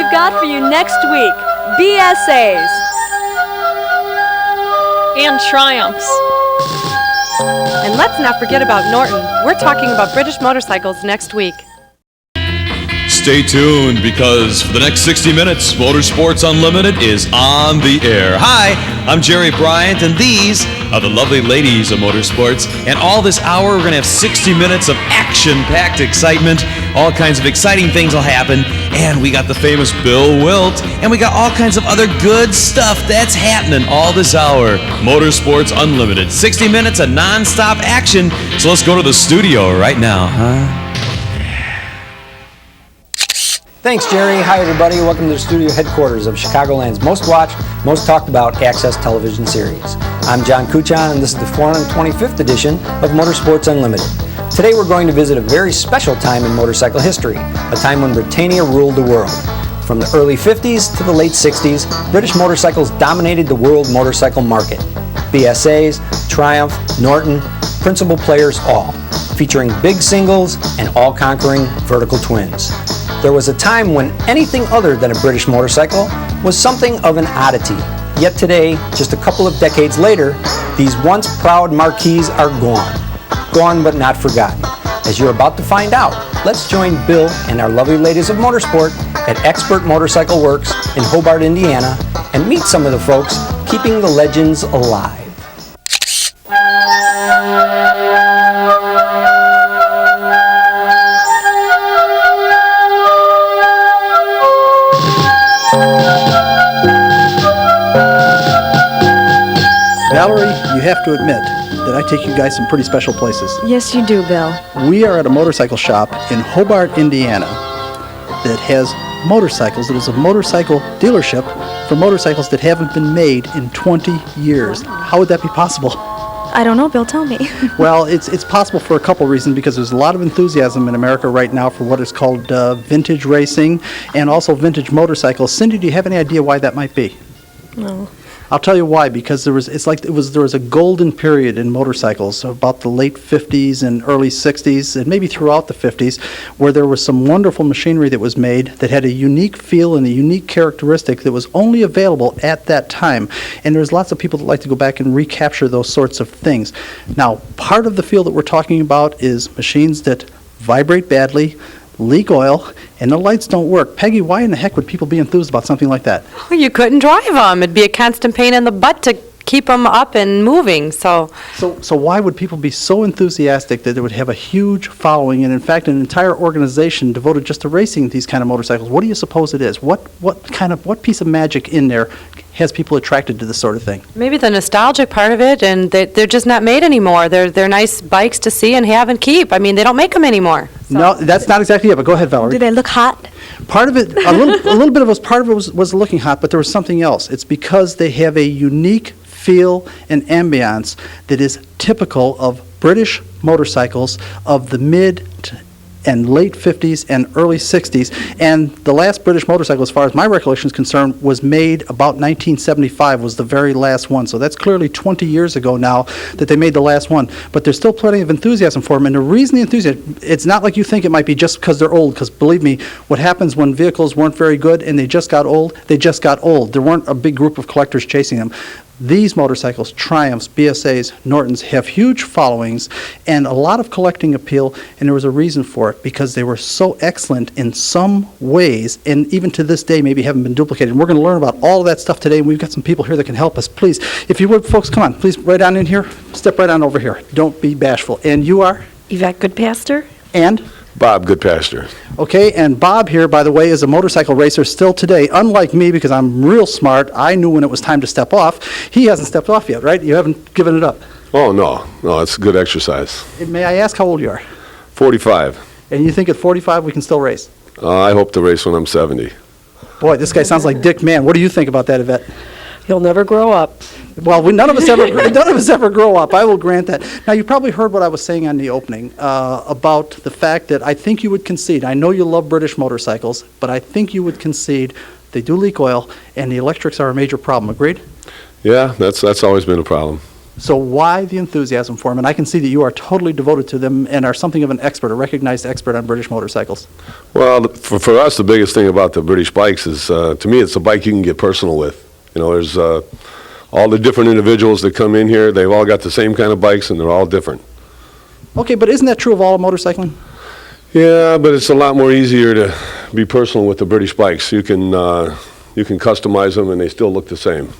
we've got for you next week. BSAs. And Triumphs. And let's not forget about Norton. We're talking about British motorcycles next week. Stay tuned because for the next 60 minutes, Motorsports Unlimited is on the air. Hi, I'm Jerry Bryant, and these are the lovely ladies of Motorsports. And all this hour, we're going to have 60 minutes of action-packed excitement. All kinds of exciting things will happen. And we got the famous Bill Wildt, and we got all kinds of other good stuff that's happening all this hour. Motorsports Unlimited. 60 minutes of non-stop action. So let's go to the studio right now, huh? Thanks, Jerry. Hi, everybody. Welcome to the studio headquarters of Chicagoland's most watched, most talked about Access television series. I'm John Kuchan, and this is the 425th edition of Motorsports Unlimited. Today, we're going to visit a very special time in motorcycle history, a time when Britannia ruled the world. From the early 50s to the late 60s, British motorcycles dominated the world motorcycle market. BSAs, Triumph, Norton, principal players all, featuring big singles and all-conquering vertical twins. There was a time when anything other than a British motorcycle was something of an oddity. Yet today, just a couple of decades later, these once proud marquees are gone. Gone but not forgotten. As you're about to find out, let's join Bill and our lovely ladies of Motorsport at Expert Motorcycle Works in Hobart, Indiana, and meet some of the folks keeping the legends alive. Valerie, you have to admit that I take you guys some pretty special places. Yes, you do, Bill. We are at a motorcycle shop in Hobart, Indiana that has motorcycles. It is a motorcycle dealership for motorcycles that haven't been made in 20 years. How would that be possible? I don't know, Bill, tell me. Well, it's possible for a couple reasons, because there's a lot of enthusiasm in America right now for what is called vintage racing and also vintage motorcycles. Cindy, do you have any idea why that might be? No. I'll tell you why, because there was a golden period in motorcycles, so about the late 50s and early 60s, and maybe throughout the 50s, where there was some wonderful machinery that was made that had a unique feel and a unique characteristic that was only available at that time. And there's lots of people that like to go back and recapture those sorts of things. Now, part of the field that we're talking about is machines that vibrate badly, leak oil, and the lights don't work. Peggy, why in the heck would people be enthused about something like that? Well, you couldn't drive them. It'd be a constant pain in the butt to keep them up and moving. So why would people be so enthusiastic that they would have a huge following, and in fact an entire organization devoted just to racing these kind of motorcycles? What do you suppose it is? What piece of magic in there has people attracted to this sort of thing? maybe the nostalgic part of it, and they're just not made anymore. They're nice bikes to see and have and keep. I mean, they don't make them anymore. So. No, that's not exactly it, but go ahead, Valerie. Do they look hot? Part of it, a little bit of it was looking hot, but there was something else. It's because they have a unique feel and ambiance that is typical of British motorcycles of the mid and late 50s and early 60s. And the last British motorcycle, as far as my recollection is concerned, was made about 1975, was the very last one. So that's clearly 20 years ago now that they made the last one. But there's still plenty of enthusiasm for them. And the reason the enthusiasm, it's not like you think it might be just because they're old, because believe me, what happens when vehicles weren't very good and they just got old, they just got old. There weren't a big group of collectors chasing them. These motorcycles, Triumphs, BSAs, Nortons, have huge followings and a lot of collecting appeal, and there was a reason for it, because they were so excellent in some ways, and even to this day maybe haven't been duplicated. And we're going to learn about all of that stuff today, and we've got some people here that can help us. Please, if you would, folks, come on, please, right on in here. Step right on over here. Don't be bashful. And you are? Yvette Goodpaster. And? Bob Goodpaster. Okay, and Bob here, by the way, is a motorcycle racer still today. Unlike me, because I'm real smart, I knew when it was time to step off. He hasn't stepped off yet, right? You haven't given it up. Oh, no, it's good exercise. May I ask how old you are? 45. And you think at 45 we can still race? I hope to race when I'm 70. Boy, this guy sounds like Dick Mann. What do you think about that, Yvette? He'll never grow up. Well, none of us ever grow up. I will grant that. Now, you probably heard what I was saying on the opening about the fact that I think you would concede. I know you love British motorcycles, but I think you would concede they do leak oil, and the electrics are a major problem. Agreed? Yeah, that's always been a problem. So why the enthusiasm for them? And I can see that you are totally devoted to them and are something of an expert, a recognized expert on British motorcycles. Well, for us, the biggest thing about the British bikes is, to me, it's a bike you can get personal with. You know, there's all the different individuals that come in here. They've all got the same kind of bikes, and they're all different. Okay, but isn't that true of all motorcycling? Yeah, but it's a lot more easier to be personal with the British bikes. You can customize them, and they still look the same.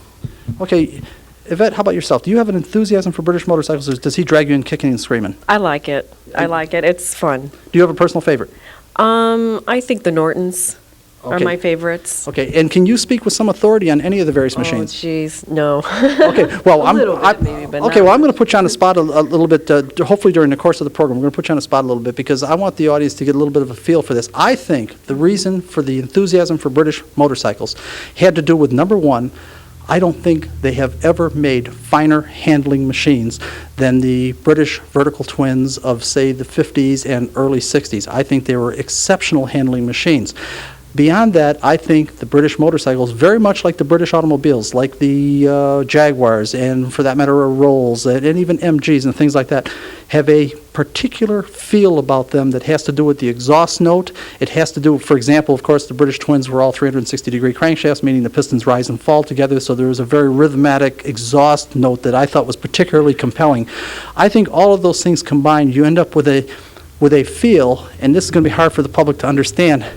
Okay, Yvette, how about yourself? Do you have an enthusiasm for British motorcycles, or does he drag you in kicking and screaming? I like it. It's fun. Do you have a personal favorite? I think the Nortons are Okay. my favorites. Okay, and can you speak with some authority on any of the various machines? Oh, jeez, no. Okay, well, A little bit maybe, but okay, not- well, I'm going to put you on the spot a little bit, hopefully during the course of the program. We're going to put you on the spot a little bit because I want the audience to get a little bit of a feel for this. I think the reason for the enthusiasm for British motorcycles had to do with, number one, I don't think they have ever made finer handling machines than the British vertical twins of, say, the 50s and early 60s. I think they were exceptional handling machines. Beyond that, I think the British motorcycles, very much like the British automobiles, like the Jaguars, and for that matter, Rolls, and even MGs and things like that, have a particular feel about them that has to do with the exhaust note. It has to do, for example, of course, the British twins were all 360-degree crankshafts, meaning the pistons rise and fall together, so there was a very rhythmic exhaust note that I thought was particularly compelling. I think all of those things combined, you end up with a feel, and this is going to be hard for the public to understand,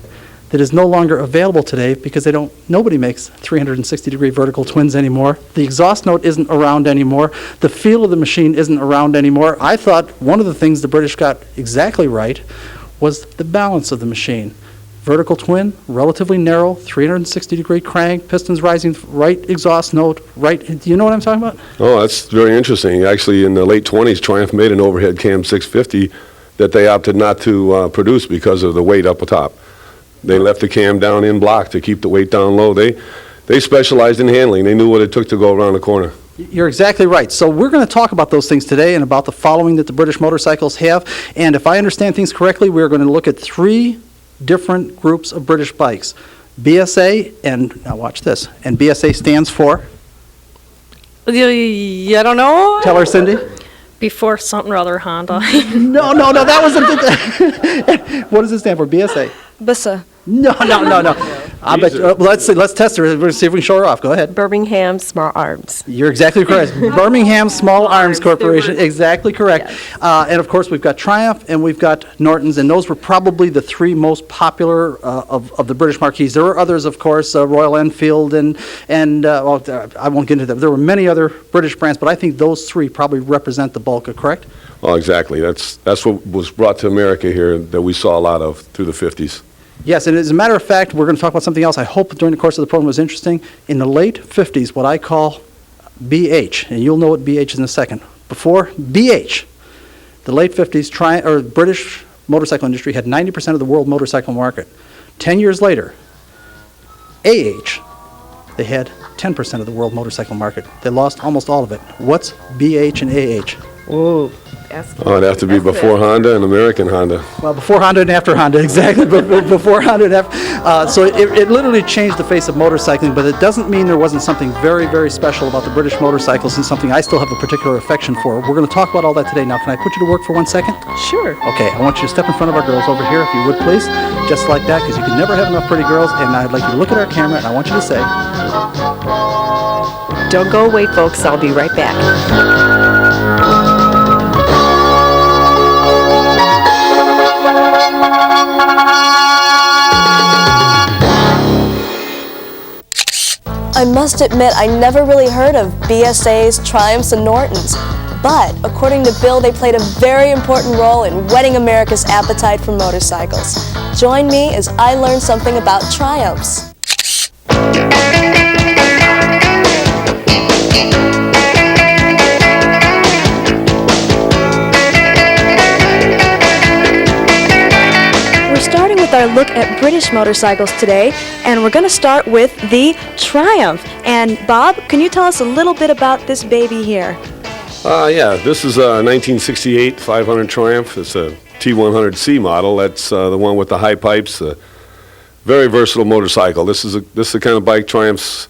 that is no longer available today because nobody makes 360-degree vertical twins anymore. The exhaust note isn't around anymore. The feel of the machine isn't around anymore. I thought one of the things the British got exactly right was the balance of the machine. Vertical twin, relatively narrow, 360-degree crank, pistons rising, right exhaust note, right. Do you know what I'm talking about? Oh, that's very interesting. Actually, in the late 20s, Triumph made an overhead cam 650 that they opted not to produce because of the weight up top. They left the cam down in block to keep the weight down low. They specialized in handling. They knew what it took to go around the corner. You're exactly right. So we're going to talk about those things today and about the following that the British motorcycles have. And if I understand things correctly, we're going to look at three different groups of British bikes. BSA, and now watch this, and BSA stands for? I don't know. Tell her, Cindy. Before something or other Honda. No, that wasn't. What does it stand for? BSA. Bussa. No. I bet. Let's test her. We're going to see if we can show her off. Go ahead. Birmingham Small Arms. You're exactly correct. Birmingham Small Arms Corporation. They were- Exactly correct. Yes. And of course, we've got Triumph and we've got Nortons, and those were probably the three most popular of the British marques. There were others, of course, Royal Enfield and well, I won't get into them. There were many other British brands, but I think those three probably represent the bulk. Correct? Oh, exactly. That's what was brought to America here that we saw a lot of through the 50s. Yes, and as a matter of fact, we're going to talk about something else I hope during the course of the program was interesting. In the late 50s, what I call BH, and you'll know what BH is in a second. Before BH, the late 50s, British motorcycle industry had 90% of the world motorcycle market. 10 years later, AH, they had 10% of the world motorcycle market. They lost almost all of it. What's BH and AH? Ooh. Oh, it'd have to be before Honda and American Honda. Well, before Honda and after Honda, exactly. But before Honda and after. So it literally changed the face of motorcycling, but it doesn't mean there wasn't something very, very special about the British motorcycles and something I still have a particular affection for. We're going to talk about all that today. Now, can I put you to work for 1 second? Sure. Okay, I want you to step in front of our girls over here, if you would, please. Just like that, because you can never have enough pretty girls. And I'd like you to look at our camera, and I want you to say, Don't go away, folks. I'll be right back. I must admit, I never really heard of BSAs, Triumphs, and Nortons. But according to Bill, they played a very important role in whetting America's appetite for motorcycles. Join me as I learn something about Triumphs. We're starting with our look at British motorcycles today, and we're going to start with the Triumph. And Bob, can you tell us a little bit about this baby here? Yeah, this is a 1968 500 Triumph. It's a T100C model. That's the one with the high pipes. Very versatile motorcycle. This is the kind of bike Triumphs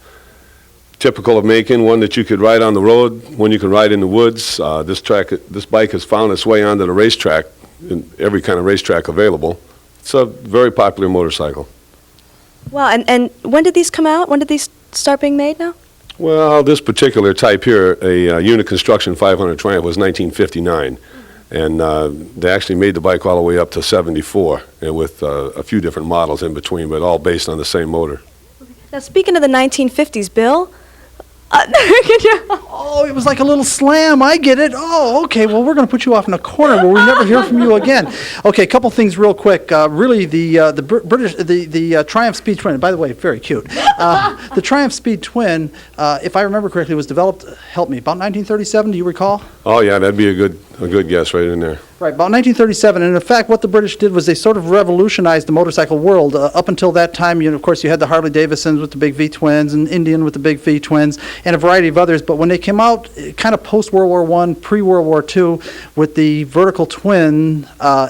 typical of Macon, one that you could ride on the road, one you can ride in the woods. This bike has found its way onto the racetrack, in every kind of racetrack available. It's a very popular motorcycle. Wow, and when did these come out? When did these start being made now? Well, this particular type here, a unit construction 500 Triumph, was 1959. And they actually made the bike all the way up to 74, and with a few different models in between, but all based on the same motor. Now, speaking of the 1950s, Bill, Oh, it was like a little slam. I get it. Oh, okay. Well, we're going to put you off in a corner where we never hear from you again. Okay, a couple things real quick. Really, the Triumph Speed Twin. By the way, very cute. The Triumph Speed Twin, if I remember correctly, was developed. Help me. About 1937. Do you recall? Oh yeah, that'd be a good guess right in there. Right, about 1937, and in fact, what the British did was they sort of revolutionized the motorcycle world. Up until that time, of course, you had the Harley-Davidsons with the big V-twins, and Indian with the big V-twins, and a variety of others. But when they came out, kind of post-World War I, pre-World War II, with the vertical twin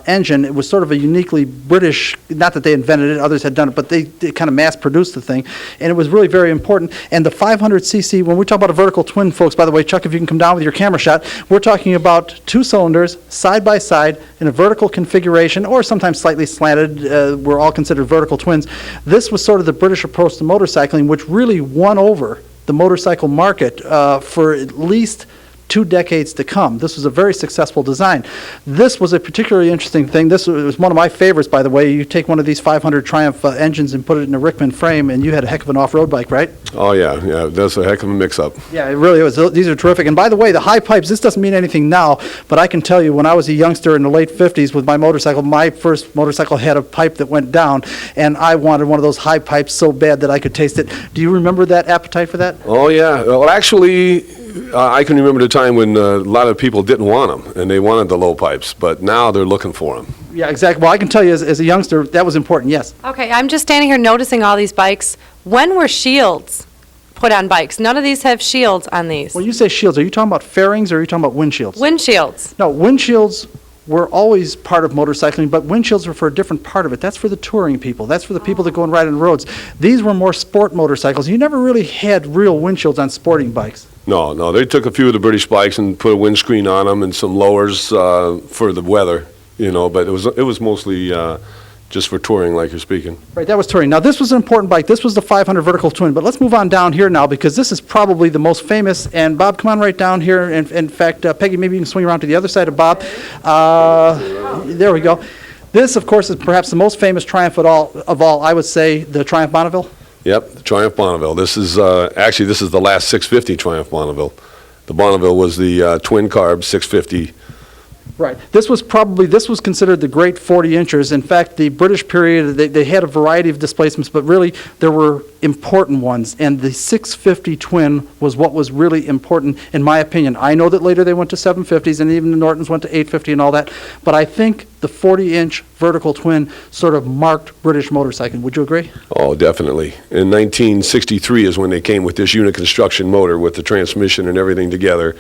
engine, it was sort of a uniquely British, not that they invented it, others had done it, but they kind of mass-produced the thing, and it was really very important. And the 500cc, when we talk about a vertical twin, folks, by the way, Chuck, if you can come down with your camera shot, we're talking about two cylinders, side by side in a vertical configuration, or sometimes slightly slanted. We're all considered vertical twins. This was sort of the British approach to motorcycling, which really won over the motorcycle market for at least 2 decades to come. This was a very successful design. This was a particularly interesting thing. This was one of my favorites, by the way. You take one of these 500 Triumph engines and put it in a Rickman frame, and you had a heck of an off-road bike, right? Oh yeah, that's a heck of a mix-up. Yeah, it really was. These are terrific. And by the way, the high pipes, this doesn't mean anything now, but I can tell you when I was a youngster in the late 50s with my motorcycle, my first motorcycle had a pipe that went down, and I wanted one of those high pipes so bad that I could taste it. Do you remember that appetite for that? Oh yeah. Well, actually, I can remember the time when a lot of people didn't want them, and they wanted the low pipes, but now they're looking for them. Yeah, exactly. Well, I can tell you as a youngster, that was important, yes. Okay, I'm just standing here noticing all these bikes. When were shields put on bikes? None of these have shields on these. When you say shields, are you talking about fairings or are you talking about windshields? Windshields. No, windshields were always part of motorcycling, but windshields were for a different part of it. That's for the touring people. That's for the people that go and ride on the roads. These were more sport motorcycles. You never really had real windshields on sporting bikes. No, they took a few of the British bikes and put a windscreen on them and some lowers for the weather, but it was mostly just for touring, like you're speaking. Right, that was touring. Now, this was an important bike. This was the 500 vertical twin, but let's move on down here now because this is probably the most famous. And Bob, come on right down here. In fact, Peggy, maybe you can swing around to the other side of Bob. There we go. This, of course, is perhaps the most famous Triumph of all, I would say, the Triumph Bonneville. Yep, the Triumph Bonneville. This is the last 650 Triumph Bonneville. The Bonneville was the twin carb 650. Right. This was considered the great 40-inchers. In fact, the British period, they had a variety of displacements, but really there were important ones. And the 650 twin was what was really important, in my opinion. I know that later they went to 750s, and even the Nortons went to 850 and all that. But I think the 40-inch vertical twin sort of marked British motorcycling. Would you agree? Oh, definitely. In 1963 is when they came with this unit construction motor with the transmission and everything together.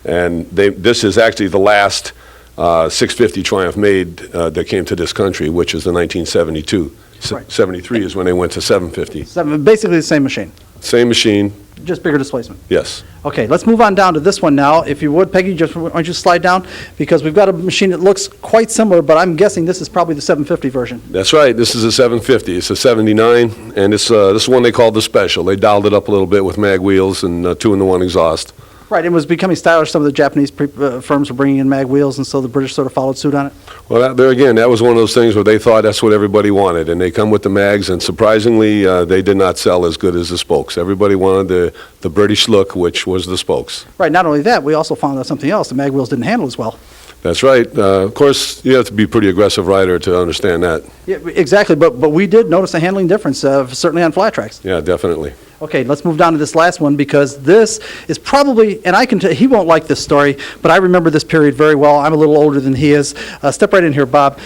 And this is actually the last 650 Triumph made that came to this country, which is the 1972. Right. 73 is when they went to 750. Basically the same machine. Same machine, Just bigger displacement. yes. Okay, let's move on down to this one now. If you would, Peggy, why don't you slide down? Because we've got a machine that looks quite similar, but I'm guessing this is probably the 750 version. That's right. This is a 750. It's a 79, and this is one they called the Special. They dialed it up a little bit with mag wheels and 2-in-1 exhaust. Right, it was becoming stylish. Some of the Japanese firms were bringing in mag wheels, and so the British sort of followed suit on it. Well, there again, that was one of those things where they thought that's what everybody wanted, and they come with the mags, and surprisingly, they did not sell as good as the spokes. Everybody wanted the British look, which was the spokes. Right, not only that, we also found out something else. The mag wheels didn't handle as well. That's right. Of course, you have to be a pretty aggressive rider to understand that. Yeah, exactly, but we did notice a handling difference, certainly on flat tracks. Yeah, definitely. Okay, let's move down to this last one because this is probably, and I can tell he won't like this story, but I remember this period very well. I'm a little older than he is. Step right in here, Bob.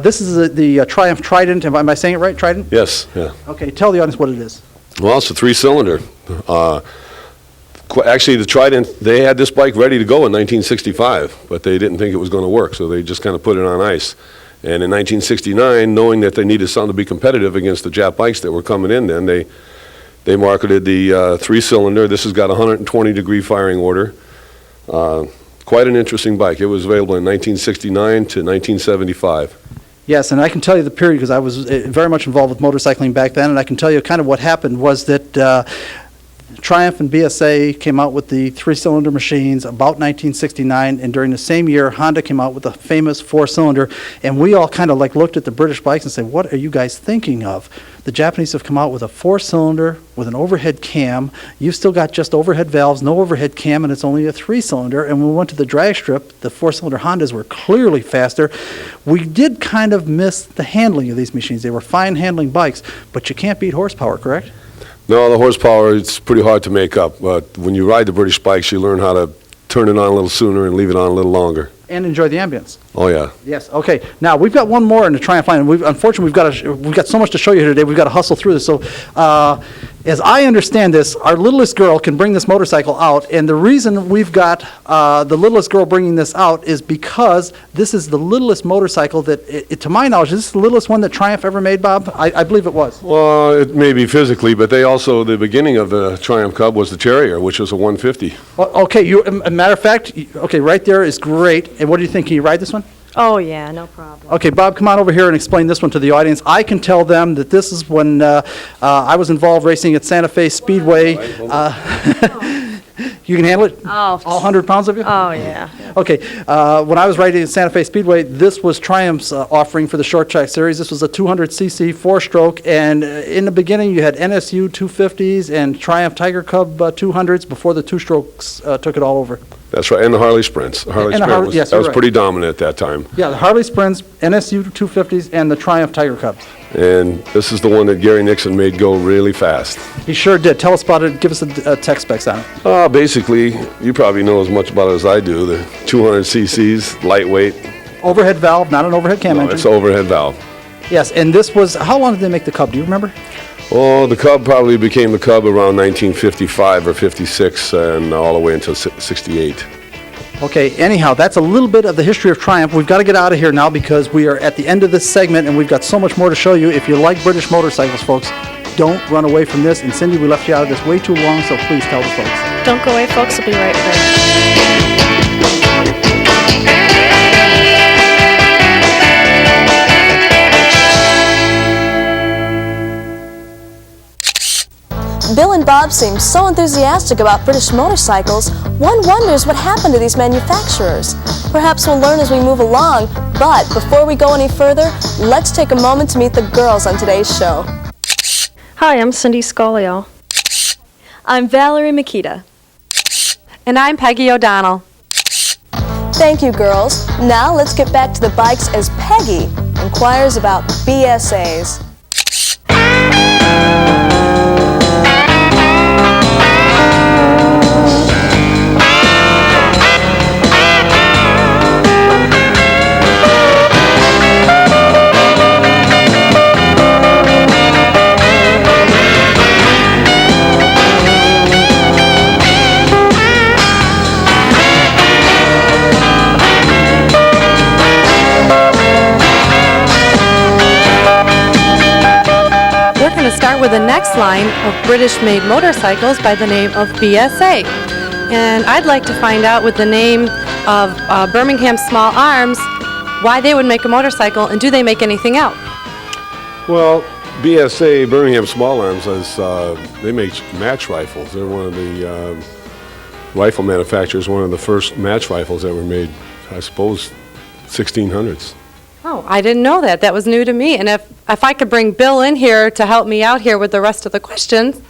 This is the Triumph Trident. Am I saying it right, Trident? Yes, yeah. Okay, tell the audience what it is. Well, it's a 3-cylinder. Actually, the Trident, they had this bike ready to go in 1965, but they didn't think it was going to work, so they just kind of put it on ice. And in 1969, knowing that they needed something to be competitive against the Jap bikes that were coming in then, they They marketed the three-cylinder. This has got a 120-degree firing order. Quite an interesting bike. It was available in 1969 to 1975. Yes, and I can tell you the period because I was very much involved with motorcycling back then, and I can tell you kind of what happened was that Triumph and BSA came out with the three-cylinder machines about 1969, and during the same year, Honda came out with the famous four-cylinder, and we all kind of like looked at the British bikes and said, what are you guys thinking of? The Japanese have come out with a four-cylinder with an overhead cam. You've still got just overhead valves, no overhead cam, and it's only a three-cylinder. And when we went to the drag strip, the four-cylinder Hondas were clearly faster. We did kind of miss the handling of these machines. They were fine handling bikes, but you can't beat horsepower, correct? No, the horsepower, it's pretty hard to make up. But when you ride the British bikes, you learn how to turn it on a little sooner and leave it on a little longer. And enjoy the ambience. Oh, yeah. Yes. Okay. Now we've got one more in the Triumph line. Unfortunately, we've got so much to show you here today. We've got to hustle through this. So, as I understand this, our littlest girl can bring this motorcycle out, and the reason we've got the littlest girl bringing this out is because this is the littlest motorcycle that, to my knowledge, is this the littlest one that Triumph ever made, Bob? I believe it was. Well, it may be physically, but the beginning of the Triumph Cub was the Terrier, which was a 150. Okay. A matter of fact, okay, right there is great. And what do you think? Can you ride this one? Oh, yeah, no problem. Okay, Bob, come on over here and explain this one to the audience. I can tell them that this is when I was involved racing at Santa Fe Speedway. You can handle it? Oh. All 100 pounds of you? Oh, yeah. Okay, when I was riding at Santa Fe Speedway, this was Triumph's offering for the short track series. This was a 200cc four-stroke, and in the beginning you had NSU 250s and Triumph Tiger Cub 200s before the two-strokes took it all over. That's right, and the Harley Sprints. The Harley Sprint yes, that was right. pretty dominant at that time. Yeah, the Harley Sprints, NSU 250s, and the Triumph Tiger Cubs. And this is the one that Gary Nixon made go really fast. He sure did. Tell us about it. Give us a tech specs on it. Basically, you probably know as much about it as I do. The 200 cc's, lightweight. Overhead valve, not an overhead cam engine. It's an overhead valve. Yes, and this was, how long did they make the Cub? Do you remember? Well, the Cub probably became the Cub around 1955 or 56 and all the way until 68. Okay, anyhow, that's a little bit of the history of Triumph. We've got to get out of here now because we are at the end of this segment and we've got so much more to show you. If you like British motorcycles, folks, don't run away from this. And Cindy, we left you out of this way too long, so please tell the folks. Don't go away, folks. We'll be right back. Bill and Bob seem so enthusiastic about British motorcycles, one wonders what happened to these manufacturers. Perhaps we'll learn as we move along, but before we go any further, let's take a moment to meet the girls on today's show. Hi, I'm Cindy Scolio. I'm Valerie Makita. And I'm Peggy O'Donnell. Thank you, girls. Now let's get back to the bikes as Peggy inquires about BSAs. Start with the next line of British-made motorcycles by the name of BSA. And I'd like to find out with the name of Birmingham Small Arms why they would make a motorcycle and do they make anything else? Well, BSA, Birmingham Small Arms, they make match rifles. They're one of the rifle manufacturers, one of the first match rifles that were made, I suppose, 1600s. Oh, I didn't know that. That was new to me. And if I could bring Bill in here to help me out here with the rest of the questions.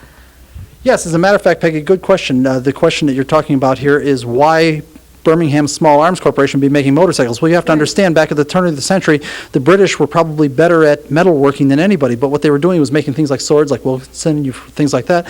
Yes, as a matter of fact, Peggy, good question. The question that you're talking about here is why Birmingham Small Arms Corporation be making motorcycles. Well, you have to understand, back at the turn of the century, the British were probably better at metalworking than anybody, but what they were doing was making things like swords, like Wilson, things like that,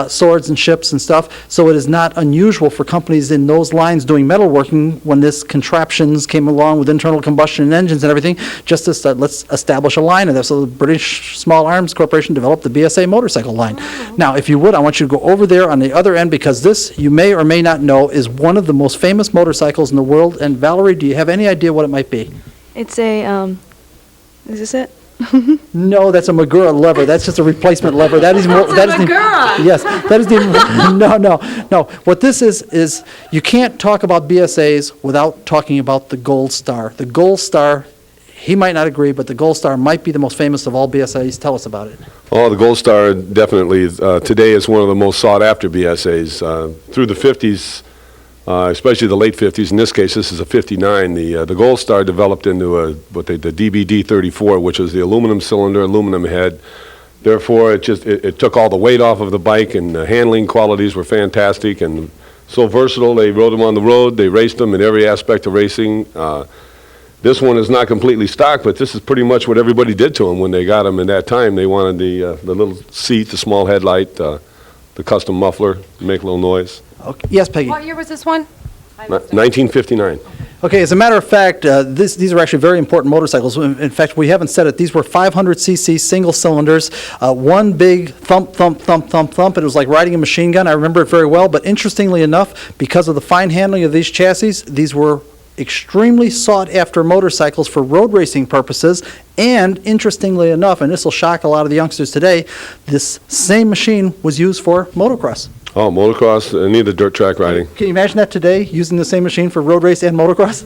swords and ships and stuff, so it is not unusual for companies in those lines doing metalworking when this contraptions came along with internal combustion engines and everything, just to start, let's establish a line of this. So the British Small Arms Corporation developed the BSA motorcycle line. Now, if you would, I want you to go over there on the other end, because this, you may or may not know, is one of the most famous motorcycles in the world. And Valerie, do you have any idea what it might be? It's a, is this it? No, that's a Magura lever. That's just a replacement lever. That is more. That is Magura. Yes, that is the. No. What this is you can't talk about BSAs without talking about the Gold Star. The Gold Star, he might not agree, but the Gold Star might be the most famous of all BSAs. Tell us about it. Oh, the Gold Star definitely today is one of the most sought after BSAs. Through the 50s, especially the late 50s, in this case this is a 59, the Gold Star developed into the DBD-34, which was the aluminum cylinder, aluminum head. Therefore, it took all the weight off of the bike, and the handling qualities were fantastic and so versatile. They rode them on the road, they raced them in every aspect of racing. This one is not completely stock, but this is pretty much what everybody did to them when they got them in that time. They wanted the little seat, the small headlight, the custom muffler, make a little noise. Okay. Yes, Peggy. What year was this one? 1959. Okay, as a matter of fact, these are actually very important motorcycles. In fact, we haven't said it. These were 500cc single cylinders, one big thump, thump, thump, thump, thump. It was like riding a machine gun. I remember it very well. But interestingly enough, because of the fine handling of these chassis, these were extremely sought-after motorcycles for road racing purposes. And interestingly enough, and this will shock a lot of the youngsters today, this same machine was used for motocross. Oh, motocross, any of the dirt track riding. Can you imagine that today, using the same machine for road race and motocross?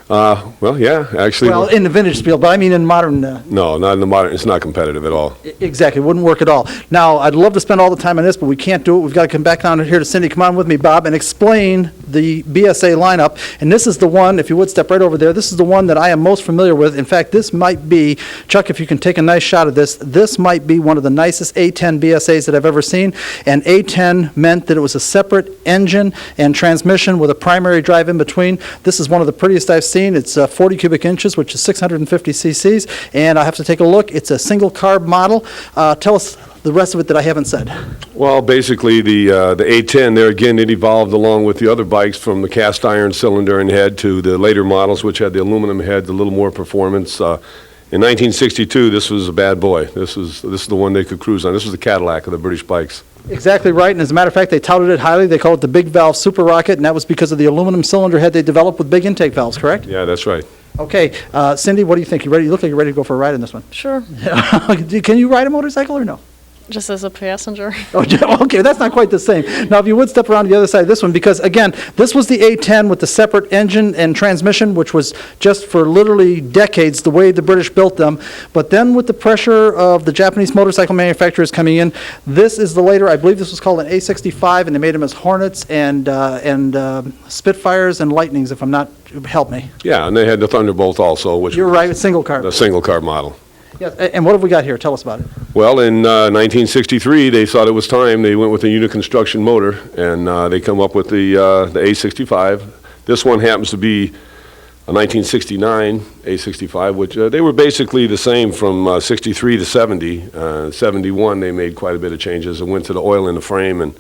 Well, yeah, actually. Well, in the vintage field, but I mean in modern. No, not in the modern. It's not competitive at all. Exactly, it wouldn't work at all. Now, I'd love to spend all the time on this, but we can't do it. We've got to come back down here to Cindy. Come on with me, Bob, and explain the BSA lineup. And this is the one, if you would step right over there, this is the one that I am most familiar with. In fact, this might be, Chuck, if you can take a nice shot of this, this might be one of the nicest A10 BSAs that I've ever seen. And A10 meant that it was a separate engine and transmission with a primary drive in between. This is one of the prettiest I've seen. It's 40 cubic inches, which is 650 cc's, and I have to take a look. It's a single carb model. Tell us the rest of it that I haven't said. Well, basically the A10 there again, it evolved along with the other bikes from the cast iron cylinder and head to the later models, which had the aluminum head, a little more performance. In 1962, this was a bad boy. This is the one they could cruise on. This was the Cadillac of the British bikes. Exactly right, and as a matter of fact, they touted it highly. They called it the big valve super rocket, and that was because of the aluminum cylinder head they developed with big intake valves, correct? Yeah, that's right. Okay, Cindy, what do you think? You ready? You look like you're ready to go for a ride in this one. Sure. Can you ride a motorcycle or no? Just as a passenger. Oh, okay, that's not quite the same. Now, if you would step around to the other side of this one, because, again, this was the A10 with the separate engine and transmission, which was just for literally decades the way the British built them. But then with the pressure of the Japanese motorcycle manufacturers coming in, this is the later, I believe this was called an A65, and they made them as Hornets and Spitfires and Lightnings, if I'm not, help me. Yeah, and they had the Thunderbolt also, which You're right, it's single carb. the single carb model. Yes, and what have we got here? Tell us about it. Well, in 1963, they thought it was time. They went with a unit construction motor, and they come up with the A65. This one happens to be a 1969 A65, which they were basically the same from 63 to 70. 71, they made quite a bit of changes and went to the oil in the frame, and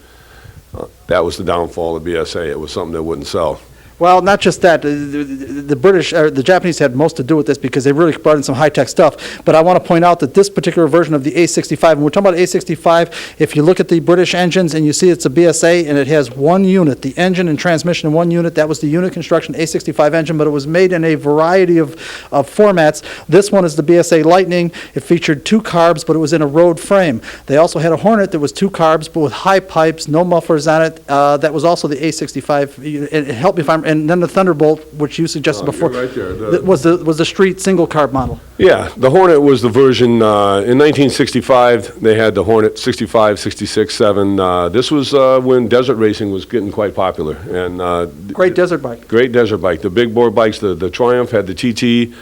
that was the downfall of BSA. It was something that wouldn't sell. Well, not just that. The British, the Japanese had most to do with this because they really brought in some high-tech stuff. But I want to point out that this particular version of the A65, and we're talking about A65, if you look at the British engines and you see it's a BSA and it has one unit, the engine and transmission in one unit, that was the unit construction A65 engine, but it was made in a variety of formats. This one is the BSA Lightning. It featured two carbs, but it was in a road frame. They also had a Hornet that was two carbs, but with high pipes, no mufflers on it. That was also the A65. It helped me if I'm... And then the Thunderbolt, which you suggested before, you're right there. was the street single carb model. Yeah, the Hornet was the version, in 1965, they had the Hornet 65, 66, 7. This was when desert racing was getting quite popular. And Great desert bike. Great desert bike. The big bore bikes, the Triumph had the TT,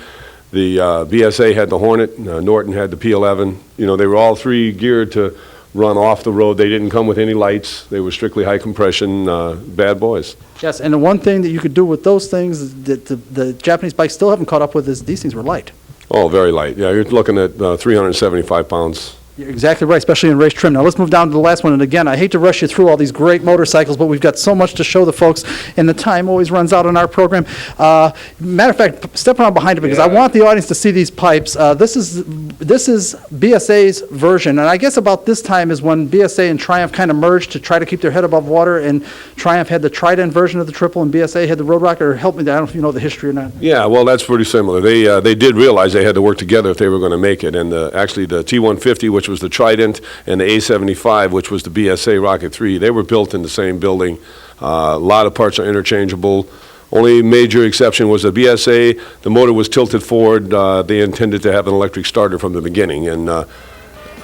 the BSA had the Hornet, Norton had the P11. You know, they were all three geared to run off the road. They didn't come with any lights. They were strictly high compression, bad boys. Yes, and the one thing that you could do with those things that the Japanese bikes still haven't caught up with is these things were light. Oh, very light. Yeah, you're looking at 375 pounds You're exactly right, especially in race trim. Now let's move down to the last one. And again, I hate to rush you through all these great motorcycles, but we've got so much to show the folks, and the time always runs out on our program. Matter of fact, step around behind it because I want the audience to see these pipes. This is BSA's version, and I guess about this time is when BSA and Triumph kind of merged to try to keep their head above water, and Triumph had the Trident version of the triple, and BSA had the Road Rocket. Or help me, I don't know if you know the history or not. Yeah, well, that's pretty similar. They did realize they had to work together if they were going to make it, and actually the T150, which was the Trident, and the A75, which was the BSA Rocket 3, they were built in the same building. A lot of parts are interchangeable. Only major exception was the BSA. The motor was tilted forward. They intended to have an electric starter from the beginning, and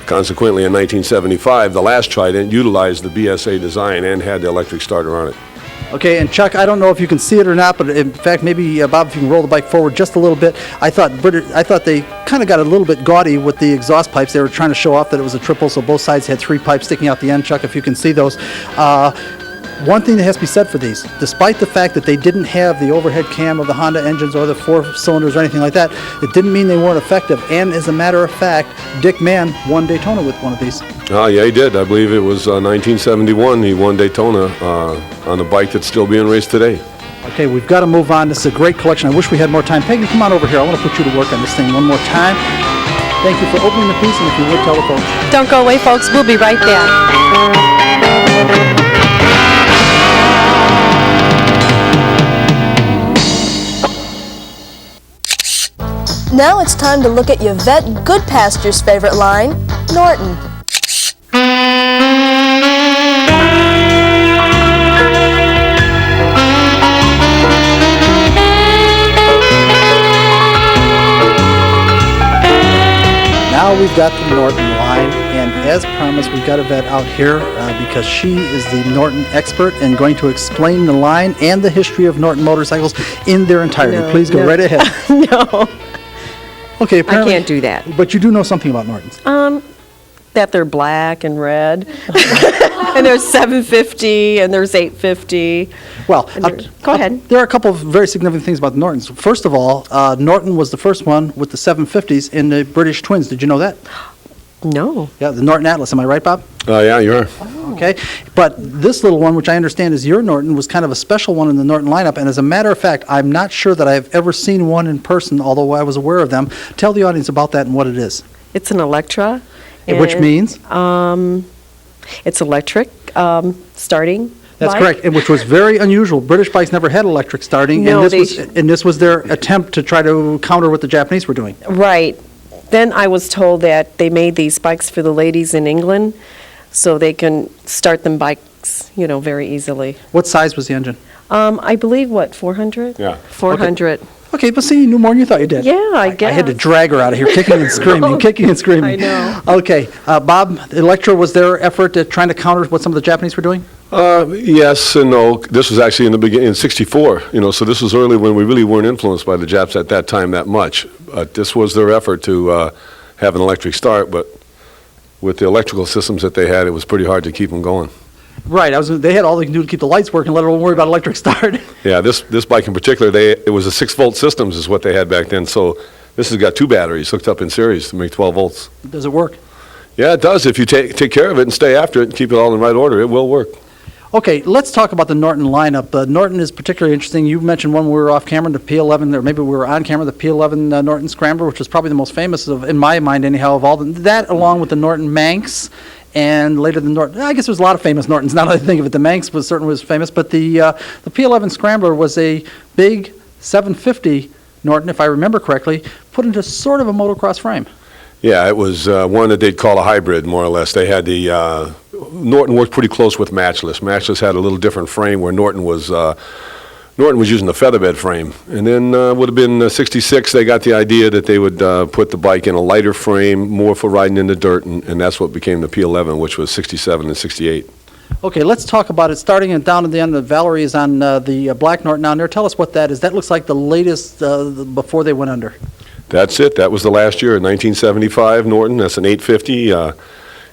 consequently in 1975, the last Trident utilized the BSA design and had the electric starter on it. Okay, and Chuck, I don't know if you can see it or not, but in fact, maybe Bob, if you can roll the bike forward just a little bit. I thought they kind of got a little bit gaudy with the exhaust pipes. They were trying to show off that it was a triple, so both sides had 3 pipes sticking out the end. Chuck, if you can see those. One thing that has to be said for these, despite the fact that they didn't have the overhead cam of the Honda engines or the 4 cylinders or anything like that, it didn't mean they weren't effective. And as a matter of fact, Dick Mann won Daytona with one of these. Oh, yeah, he did. I believe it was 1971. He won Daytona on a bike that's still being raced today. Okay, we've got to move on. This is a great collection. I wish we had more time. Peggy, come on over here. I want to put you to work on this thing one more time. Thank you for opening the piece, and if you would, tell the folks. Don't go away, folks. We'll be right back. Now it's time to look at Yvette Goodpasters' favorite line, Norton. Now we've got the Norton line, and as promised, we've got Yvette out here because she is the Norton expert and going to explain the line and the history of Norton motorcycles in their entirety. Please go right ahead. No, Okay, I apparently, can't do that. But you do know something about Nortons. That they're black and red. And there's 750 and there's 850. Well, Go ahead. There are a couple of very significant things about the Nortons. First of all, Norton was the first one with the 750s in the British Twins. Did you know that? No. Yeah, the Norton Atlas. Am I right, Bob? Yeah, you are. Okay, but this little one, which I understand is your Norton, was kind of a special one in the Norton lineup, and as a matter of fact, I'm not sure that I've ever seen one in person, although I was aware of them. Tell the audience about that and what it is. It's an Electra. Which means? It's electric starting. That's bike. correct, and which was very unusual. British bikes never had electric starting, No, and this was their attempt to try to counter what the Japanese were doing. Right. Then I was told that they made these bikes for the ladies in England so they can start them bikes, very easily. What size was the engine? I believe, 400? Yeah. 400. Okay, but see, you knew more than you thought you did. Yeah, I guess. I had to drag her out of here, kicking and screaming, kicking and screaming. I know. Okay, Bob, Electra, was their effort at trying to counter what some of the Japanese were doing? Yes and no. This was actually in the beginning, in 64, so this was early when we really weren't influenced by the Japs at that time that much. This was their effort to have an electric start, but with the electrical systems that they had, it was pretty hard to keep them going. Right, they had all they can do to keep the lights working, let alone worry about electric start. Yeah, this bike in particular, it was a 6-volt systems is what they had back then, so this has got 2 batteries hooked up in series to make 12 volts. Does it work? Yeah, it does. If you take care of it and stay after it and keep it all in the right order, it will work. Okay, let's talk about the Norton lineup. Norton is particularly interesting. You mentioned when we were off camera, the P11, or maybe we were on camera, the P11 Norton Scrambler, which was probably the most famous, in my mind anyhow, of all. That, along with the Norton Manx, and later the Norton, I guess there's a lot of famous Nortons, now that I think of it. The Manx certainly was famous, but the P11 Scrambler was a big 750 Norton, if I remember correctly, put into sort of a motocross frame. Yeah, it was one that they'd call a hybrid, more or less. They had the Norton worked pretty close with Matchless. Matchless had a little different frame where Norton was using the featherbed frame. And then would have been 66, they got the idea that they would put the bike in a lighter frame, more for riding in the dirt, and that's what became the P11, which was 67 and 68. Okay, let's talk about it. Starting and down at the end, Valerie is on the black Norton down there. Tell us what that is. That looks like the latest before they went under. That's it. That was the last year, 1975 Norton. That's an 850.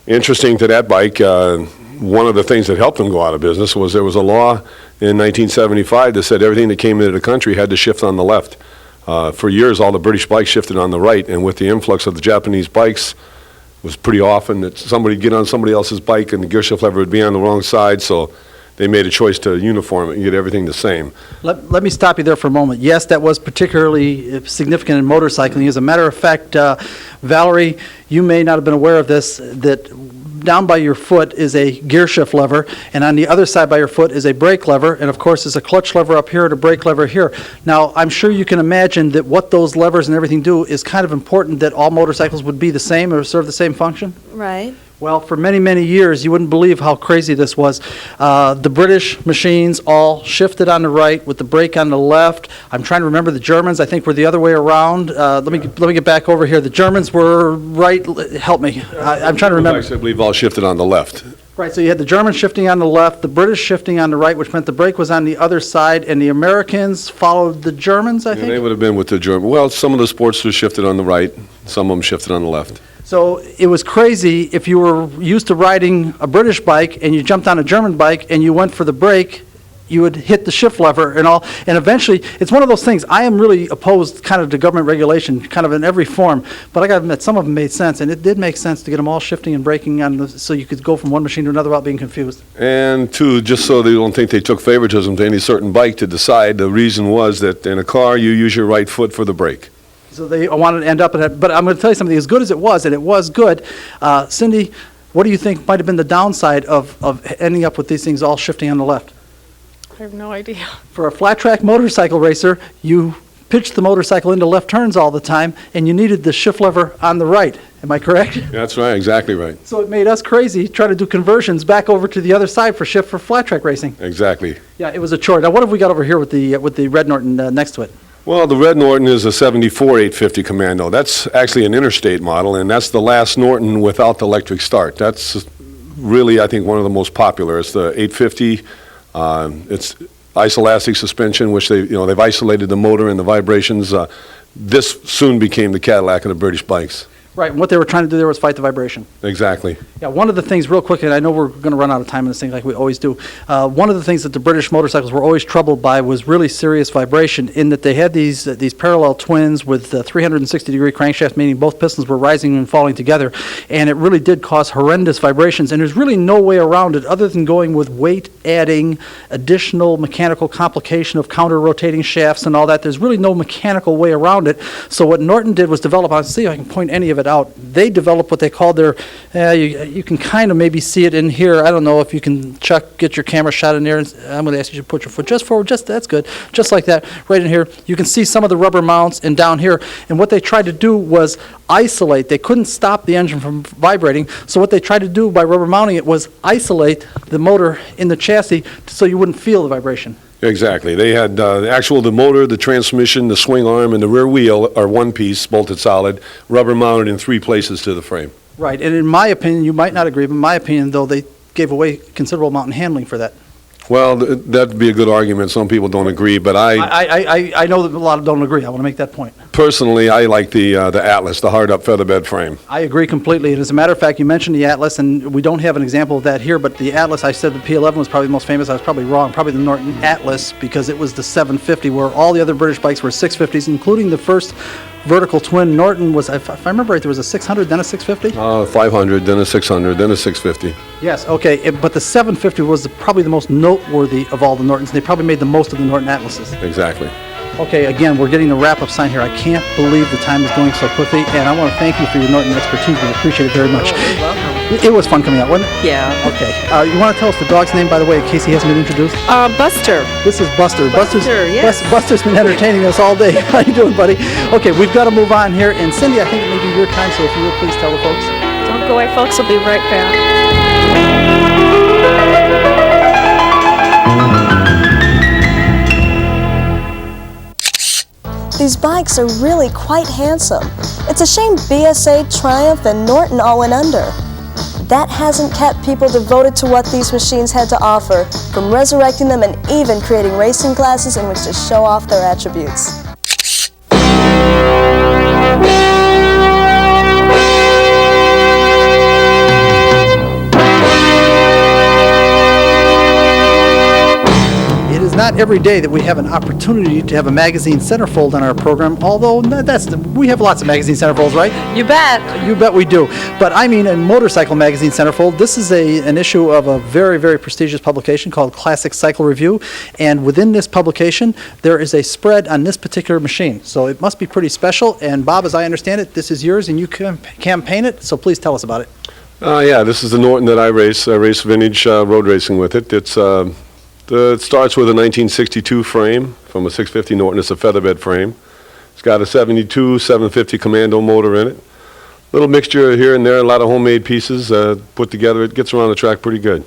Interesting to that bike, one of the things that helped them go out of business was there was a law in 1975 that said everything that came into the country had to shift on the left. For years, all the British bikes shifted on the right, and with the influx of the Japanese bikes, was pretty often that somebody would get on somebody else's bike and the gear shift lever would be on the wrong side, so they made a choice to uniform it and get everything the same. Let me stop you there for a moment. Yes, that was particularly significant in motorcycling. As a matter of fact, Valerie, you may not have been aware of this, that down by your foot is a gear shift lever, and on the other side by your foot is a brake lever, and of course there's a clutch lever up here and a brake lever here. Now, I'm sure you can imagine that what those levers and everything do is kind of important, that all motorcycles would be the same or serve the same function. Right. Well, for many, many years, you wouldn't believe how crazy this was. The British machines all shifted on the right with the brake on the left. I'm trying to remember the Germans, I think, were the other way around. Let me get back over here. The Germans were right, help me. I'm trying to remember. I believe all shifted on the left. Right, so you had the Germans shifting on the left, the British shifting on the right, which meant the brake was on the other side, and the Americans followed the Germans, I think? And they would have been with the German. Well, some of the Sportsters shifted on the right, some of them shifted on the left. So it was crazy if you were used to riding a British bike and you jumped on a German bike and you went for the brake, you would hit the shift lever and all. And eventually, it's one of those things. I am really opposed kind of to government regulation, kind of in every form. But I got to admit, some of them made sense. And it did make sense to get them all shifting and braking on so you could go from one machine to another without being confused. And two, just so they don't think they took favoritism to any certain bike to decide, the reason was that in a car, you use your right foot for the brake. So they wanted to end up in that. But I'm going to tell you something. As good as it was, and it was good, Cindy, what do you think might have been the downside of ending up with these things all shifting on the left? I have no idea. For a flat track motorcycle racer, you pitched the motorcycle into left turns all the time, and you needed the shift lever on the right. Am I correct? That's right, exactly right. So it made us crazy trying to do conversions back over to the other side for shift for flat track racing. Exactly. Yeah, it was a chore. Now, what have we got over here with the Red Norton next to it? Well, the Red Norton is a 74 850 Commando. That's actually an interstate model, and that's the last Norton without the electric start. That's really, I think, one of the most popular. It's the 850. It's isolastic suspension, which they've isolated the motor and the vibrations. This soon became the Cadillac of the British bikes. Right, and what they were trying to do there was fight the vibration. Exactly. Yeah, one of the things, real quick, and I know we're going to run out of time in this thing like we always do, one of the things that the British motorcycles were always troubled by was really serious vibration, in that they had these parallel twins with 360-degree crankshafts, meaning both pistons were rising and falling together, and it really did cause horrendous vibrations, and there's really no way around it other than going with weight adding, additional mechanical complication of counter-rotating shafts and all that. There's really no mechanical way around it. So what Norton did was develop, I'll see if I can point any of it out, they developed what they called their, you can kind of maybe see it in here. I don't know if you can, Chuck, get your camera shot in there. I'm going to ask you to put your foot just forward, that's good, just like that, right in here. You can see some of the rubber mounts and down here. And what they tried to do was isolate. They couldn't stop the engine from vibrating, so what they tried to do by rubber mounting it was isolate the motor in the chassis so you wouldn't feel the vibration. Exactly. They had the motor, the transmission, the swing arm, and the rear wheel are one piece, bolted solid, rubber mounted in 3 places to the frame. Right, and in my opinion, you might not agree, but in my opinion, though, they gave away considerable amount in handling for that. Well, that'd be a good argument. Some people don't agree, but I know that a lot don't agree. I want to make that point. Personally, I like the Atlas, the hard-up featherbed frame. I agree completely. And as a matter of fact, you mentioned the Atlas, and we don't have an example of that here, but the Atlas, I said the P11 was probably the most famous. I was probably wrong. Probably the Norton Atlas, because it was the 750, where all the other British bikes were 650s, including the first vertical twin. Norton was, if I remember right, there was a 600, then a 650? 500, then a 600, then a 650. Yes, okay, but the 750 was probably the most noteworthy of all the Nortons. They probably made the most of the Norton Atlases. Exactly. Okay, again, we're getting the wrap-up sign here. I can't believe the time is going so quickly, and I want to thank you for your Norton expertise. We appreciate it very much. Oh, you're welcome. It was fun coming out, wasn't it? Yeah. Okay. You want to tell us the dog's name, by the way, in case he hasn't been introduced? Buster. This is Buster. Buster, yes. Buster's been entertaining us all day. How you doing, buddy? Okay, we've got to move on here. And Cindy, I think it may be your time, so if you would please tell the folks. Don't go away, folks. We'll be right back. These bikes are really quite handsome. It's a shame BSA, Triumph, and Norton all went under. That hasn't kept people devoted to what these machines had to offer, from resurrecting them and even creating racing classes in which to show off their attributes. It is not not every day that we have an opportunity to have a magazine centerfold on our program, although we have lots of magazine centerfolds, right? You bet. You bet we do. But I mean a motorcycle magazine centerfold. This is an issue of a very, very prestigious publication called Classic Cycle Review, and within this publication, there is a spread on this particular machine. So it must be pretty special, and Bob, as I understand it, this is yours, and you campaign it, so please tell us about it. Yeah, this is the Norton that I race. I race vintage road racing with it. It starts with a 1962 frame from a 650 Norton. It's a featherbed frame. It's got a 72 750 Commando motor in it. Little mixture here and there, a lot of homemade pieces put together. It gets around the track pretty good.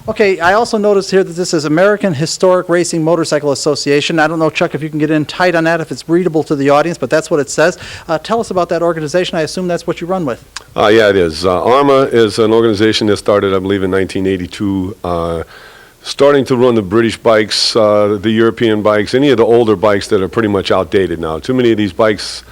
Okay, I also noticed here that this is American Historic Racing Motorcycle Association. I don't know, Chuck, if you can get in tight on that, if it's readable to the audience, but that's what it says. Tell us about that organization. I assume that's what you run with. Yeah, it is. ARMA is an organization that started, I believe, in 1982, starting to run the British bikes, the European bikes, any of the older bikes that are pretty much outdated now. Too many of these bikes,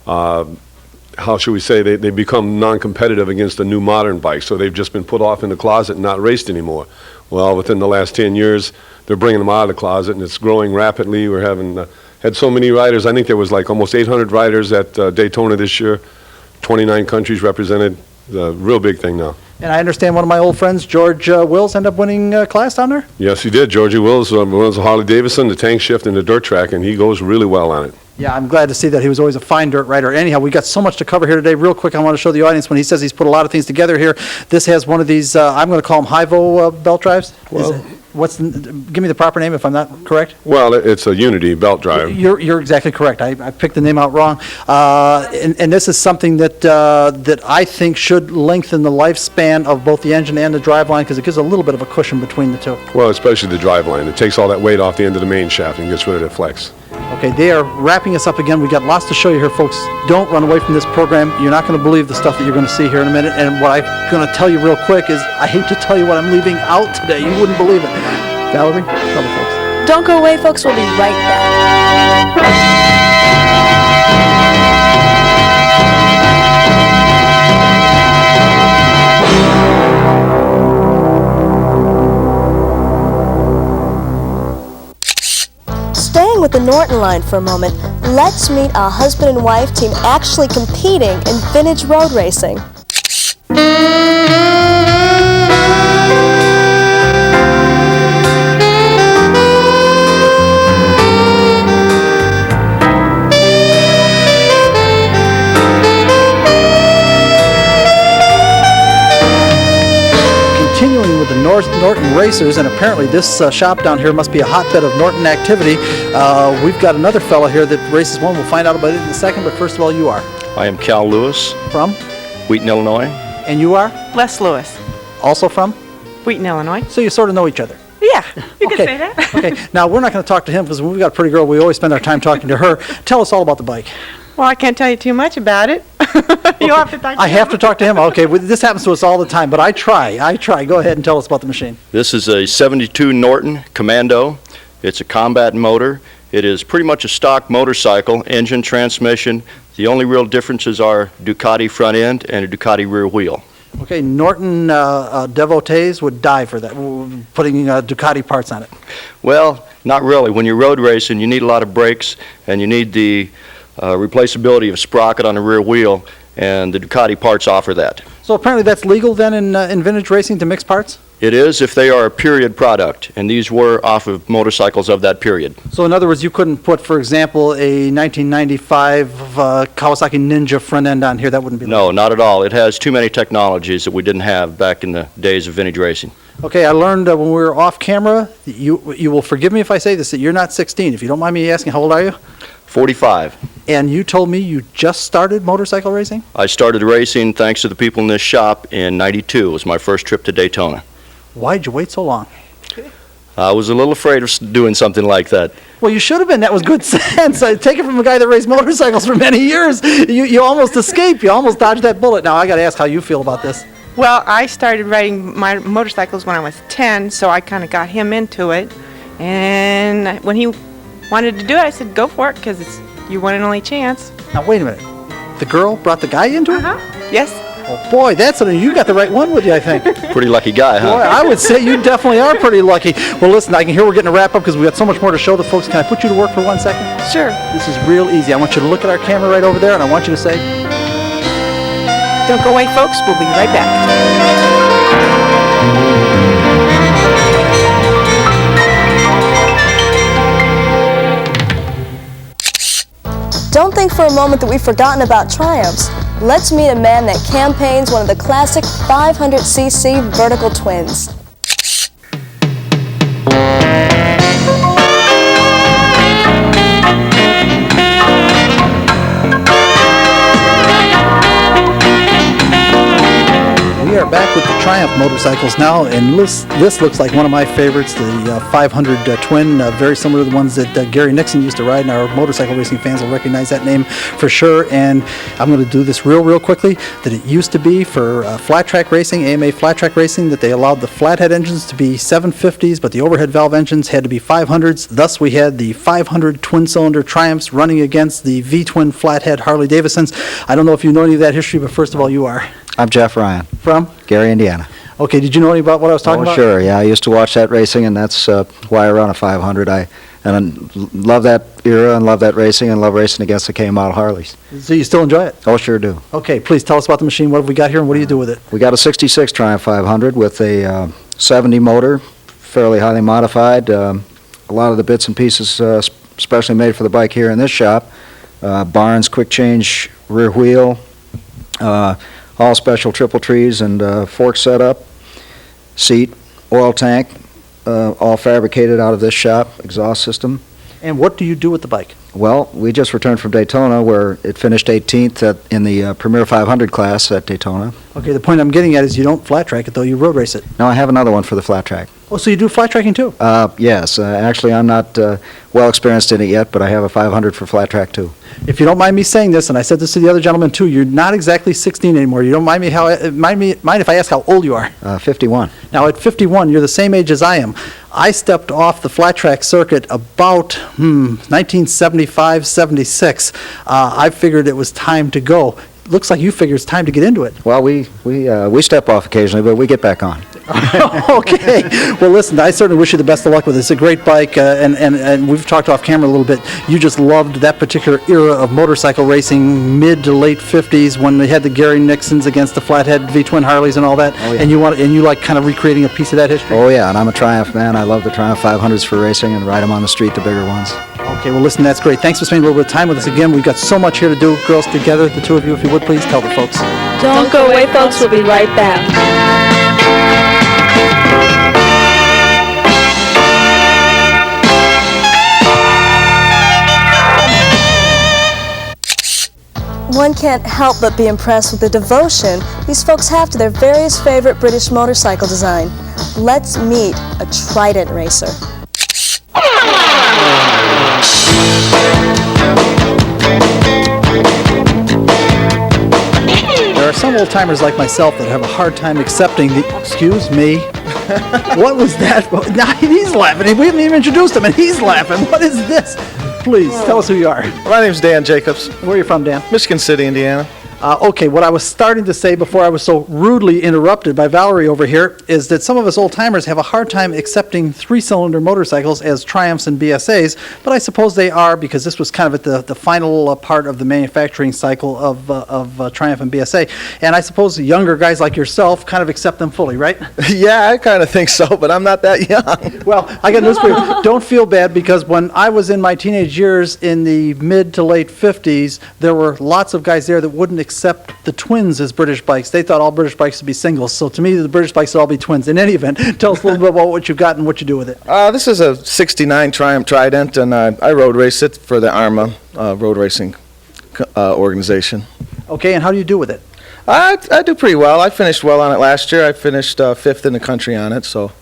how should we say, they become non-competitive against the new modern bikes, so they've just been put off in the closet and not raced anymore. Well, within the last 10 years, they're bringing them out of the closet, and it's growing rapidly. We're having had so many riders. I think there was like almost 800 riders at Daytona this year, 29 countries represented. A real big thing now. And I understand one of my old friends, George Wills, ended up winning class down there? Yes, he did. Georgie Wills runs the Harley Davidson, the tank shift, and the dirt track, and he goes really well on it. Yeah, I'm glad to see that. He was always a fine dirt rider. Anyhow, we got so much to cover here today. Real quick, I want to show the audience when he says he's put a lot of things together here. This has one of these, I'm going to call them Hi-Vo belt drives. Well, give me the proper name if I'm not correct. Well, it's a Unity belt drive. You're exactly correct. I picked the name out wrong. And this is something that I think should lengthen the lifespan of both the engine and the driveline because it gives a little bit of a cushion between the two. Well, especially the driveline. It takes all that weight off the end of the main shaft and gets rid of the flex. Okay, they are wrapping us up again. We got lots to show you here, folks. Don't run away from this program. You're not going to believe the stuff that you're going to see here in a minute. And what I'm going to tell you real quick is I hate to tell you what I'm leaving out today. You wouldn't believe it. Valerie, tell the folks. Don't go away, folks. We'll be right back. Staying with the Norton line for a moment, let's meet a husband and wife team actually competing in vintage road racing. Continuing with the Norton Racers, and apparently this shop down here must be a hotbed of Norton activity. We've got another fella here that races one. We'll find out about it in a second, but first of all, you are? I am Cal Lewis. From? Wheaton, Illinois. And you are? Les Lewis. Also from? Wheaton, Illinois. So you sort of know each other? Yeah, you can say that. Okay, now we're not going to talk to him because when we've got a pretty girl, we always spend our time talking to her. Tell us all about the bike. Well, I can't tell you too much about it. You'll have to talk to him. I have to talk to him? Okay, well, this happens to us all the time, but I try. Go ahead and tell us about the machine. This is a 72 Norton Commando. It's a combat motor. It is pretty much a stock motorcycle, engine, transmission. The only real differences are Ducati front end and a Ducati rear wheel. Okay, Norton devotees would die for that, putting Ducati parts on it. Well, not really. When you're road racing, you need a lot of brakes, and you need the replaceability of sprocket on the rear wheel, and the Ducati parts offer that. So apparently that's legal then in vintage racing to mix parts? It is if they are a period product, and these were off of motorcycles of that period. So in other words, you couldn't put, for example, a 1995 Kawasaki Ninja front end on here. That wouldn't be legal. No, not at all. It has too many technologies that we didn't have back in the days of vintage racing. Okay, I learned when we were off camera, you will forgive me if I say this, that you're not 16. If you don't mind me asking, how old are you? 45. And you told me you just started motorcycle racing? I started racing thanks to the people in this shop in '92. It was my first trip to Daytona. Why'd you wait so long? I was a little afraid of doing something like that. Well, you should have been. That was good sense. Take it from a guy that raced motorcycles for many years. You almost escaped. You almost dodged that bullet. Now, I got to ask how you feel about this. Well, I started riding my motorcycles when I was 10, so I kind of got him into it. And when he wanted to do it, I said, go for it, because it's your one and only chance. Now, wait a minute. The girl brought the guy into it? Yes. Oh, boy, you got the right one with you, I think. Pretty lucky guy, huh? Boy, I would say you definitely are pretty lucky. Well, listen, I can hear we're getting a wrap up because we got so much more to show the folks. Can I put you to work for 1 second? Sure. This is real easy. I want you to look at our camera right over there, and I want you to say, Don't go away, folks. We'll be right back. Don't think for a moment that we've forgotten about Triumphs. Let's meet a man that campaigns one of the classic 500cc vertical twins. we are back with the Triumph motorcycles now, and this looks like one of my favorites, the 500 Twin, very similar to the ones that Gary Nixon used to ride, and our motorcycle racing fans will recognize that name for sure. And I'm going to do this real quickly, that it used to be for flat track racing, AMA flat track racing, that they allowed the flathead engines to be 750s, but the overhead valve engines had to be 500s. Thus, we had the 500 twin-cylinder Triumphs running against the V-twin flathead Harley-Davidsons. I don't know if you know any of that history, but first of all, you are. I'm Jeff Ryan. From? Gary, Indiana. Okay, did you know any about what I was talking about? Sure, yeah. I used to watch that racing, and that's why I run a 500. I love that era and love that racing and love racing against the K-model Harleys. So you still enjoy it? Oh, sure do. Okay, please tell us about the machine. What have we got here, and what do you do with it? We got a 66 Triumph 500 with a 70 motor, fairly highly modified. A lot of the bits and pieces specially made for the bike here in this shop. Barnes quick change rear wheel, all special triple trees and fork setup, seat, oil tank, all fabricated out of this shop, exhaust system. And what do you do with the bike? Well, we just returned from Daytona where it finished 18th in the Premier 500 class at Daytona. Okay, the point I'm getting at is you don't flat track it, though. You road race it. Now I have another one for the flat track. Oh, so you do flat tracking, too? Yes. Actually, I'm not well experienced in it yet, but I have a 500 for flat track, too. If you don't mind me saying this, and I said this to the other gentleman, too, you're not exactly 16 anymore. You don't mind if I ask how old you are? 51. Now, at 51, you're the same age as I am. I stepped off the flat track circuit about 1975, 76. I figured it was time to go. Looks like you figure it's time to get into it. Well, we step off occasionally, but we get back on. Okay. Well, listen, I certainly wish you the best of luck with it. It's a great bike, and we've talked off camera a little bit. You just loved that particular era of motorcycle racing, mid to late 50s, when they had the Gary Nixons against the flathead V-twin Harleys and all that. Oh, yeah. And you like kind of recreating a piece of that history? Oh, yeah, and I'm a Triumph man. I love the Triumph 500s for racing and ride them on the street, the bigger ones. Okay, well, listen, that's great. Thanks for spending a little bit of time with us again. We've got so much here to do. Girls, together, the two of you, if you would, please tell the folks. Don't go away, folks. We'll be right back. One can't help but be impressed with the devotion these folks have to their various favorite British motorcycle design. Let's meet a Trident racer. There are some old-timers like myself that have a hard time accepting the... Excuse me? What was that? Now he's laughing. We haven't even introduced him, and he's laughing. What is this? Please, tell us who you are. My name's Dan Jacobs. Where are you from, Dan? Michigan City, Indiana. Okay, what I was starting to say before I was so rudely interrupted by Valerie over here is that some of us old-timers have a hard time accepting three-cylinder motorcycles as Triumphs and BSAs, but I suppose they are because this was kind of at the final part of the manufacturing cycle of Triumph and BSA, and I suppose younger guys like yourself kind of accept them fully, right? Yeah, I kind of think so, but I'm not that young. Well, I got news for you. Don't feel bad, because when I was in my teenage years in the mid to late 50s, there were lots of guys there that wouldn't accept the twins as British bikes. They thought all British bikes would be singles. So to me, the British bikes would all be twins. In any event, tell us a little bit about what you've got and what you do with it. This is a 69 Triumph Trident, and I road race it for the ARMA road racing organization. Okay, and how do you do with it? I do pretty well. I finished well on it last year. I finished 5th in the country on it, so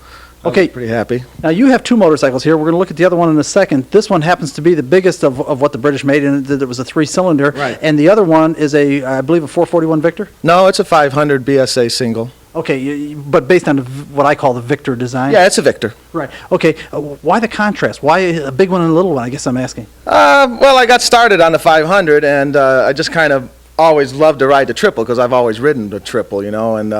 I was pretty happy. Now, you have two motorcycles here. We're going to look at the other one in a second. This one happens to be the biggest of what the British made, and it was a three-cylinder. Right. And the other one is I believe, a 441 Victor? No, it's a 500 BSA single. Okay, but based on what I call the Victor design? Yeah, it's a Victor. Right. Okay, why the contrast? Why a big one and a little one, I guess I'm asking? Well, I got started on the 500, and I just kind of always loved to ride the triple because I've always ridden the triple, you know, and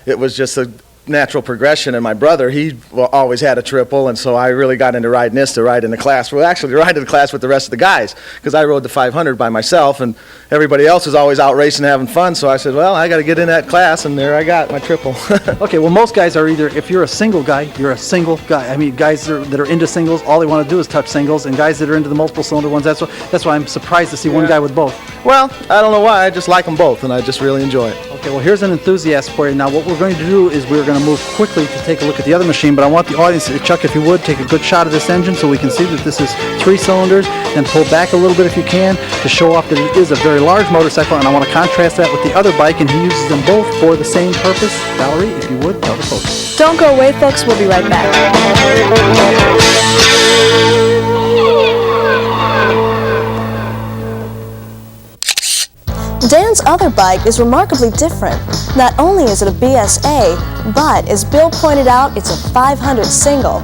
it was just a natural progression. And my brother, he always had a triple, and so I really got into riding this to ride in the class. Well, actually, to ride in the class with the rest of the guys because I rode the 500 by myself, and everybody else was always out racing and having fun. So I said, well, I got to get in that class, and there I got my triple. Okay, well, most guys are either, if you're a single guy, you're a single guy. I mean, guys that are into singles, all they want to do is touch singles, and guys that are into the multiple cylinder ones, that's why I'm surprised to see one guy with both. Well, I don't know why. I just like them both, and I just really enjoy it. Okay, well, here's an enthusiast for you. Now, what we're going to do is we're going to move quickly to take a look at the other machine, but I want the audience, Chuck, if you would, take a good shot of this engine so we can see that this is 3 cylinders, and pull back a little bit if you can to show off that it is a very large motorcycle, and I want to contrast that with the other bike, and he uses them both for the same purpose. Valerie, if you would, tell the folks. Don't go away, folks. We'll be right back. Dan's other bike is remarkably different. Not only is it a BSA, but as Bill pointed out, it's a 500 single.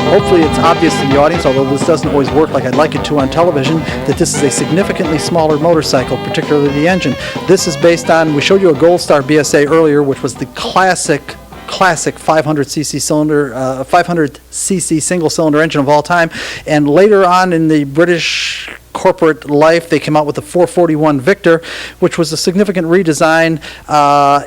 Hopefully it's obvious to the audience, although this doesn't always work like I'd like it to on television, that this is a significantly smaller motorcycle, particularly the engine. This is based on, we showed you a Gold Star BSA earlier, which was the classic 500cc cylinder, 500cc single cylinder engine of all time. And later on in the British corporate life, they came out with the 441 Victor, which was a significant redesign,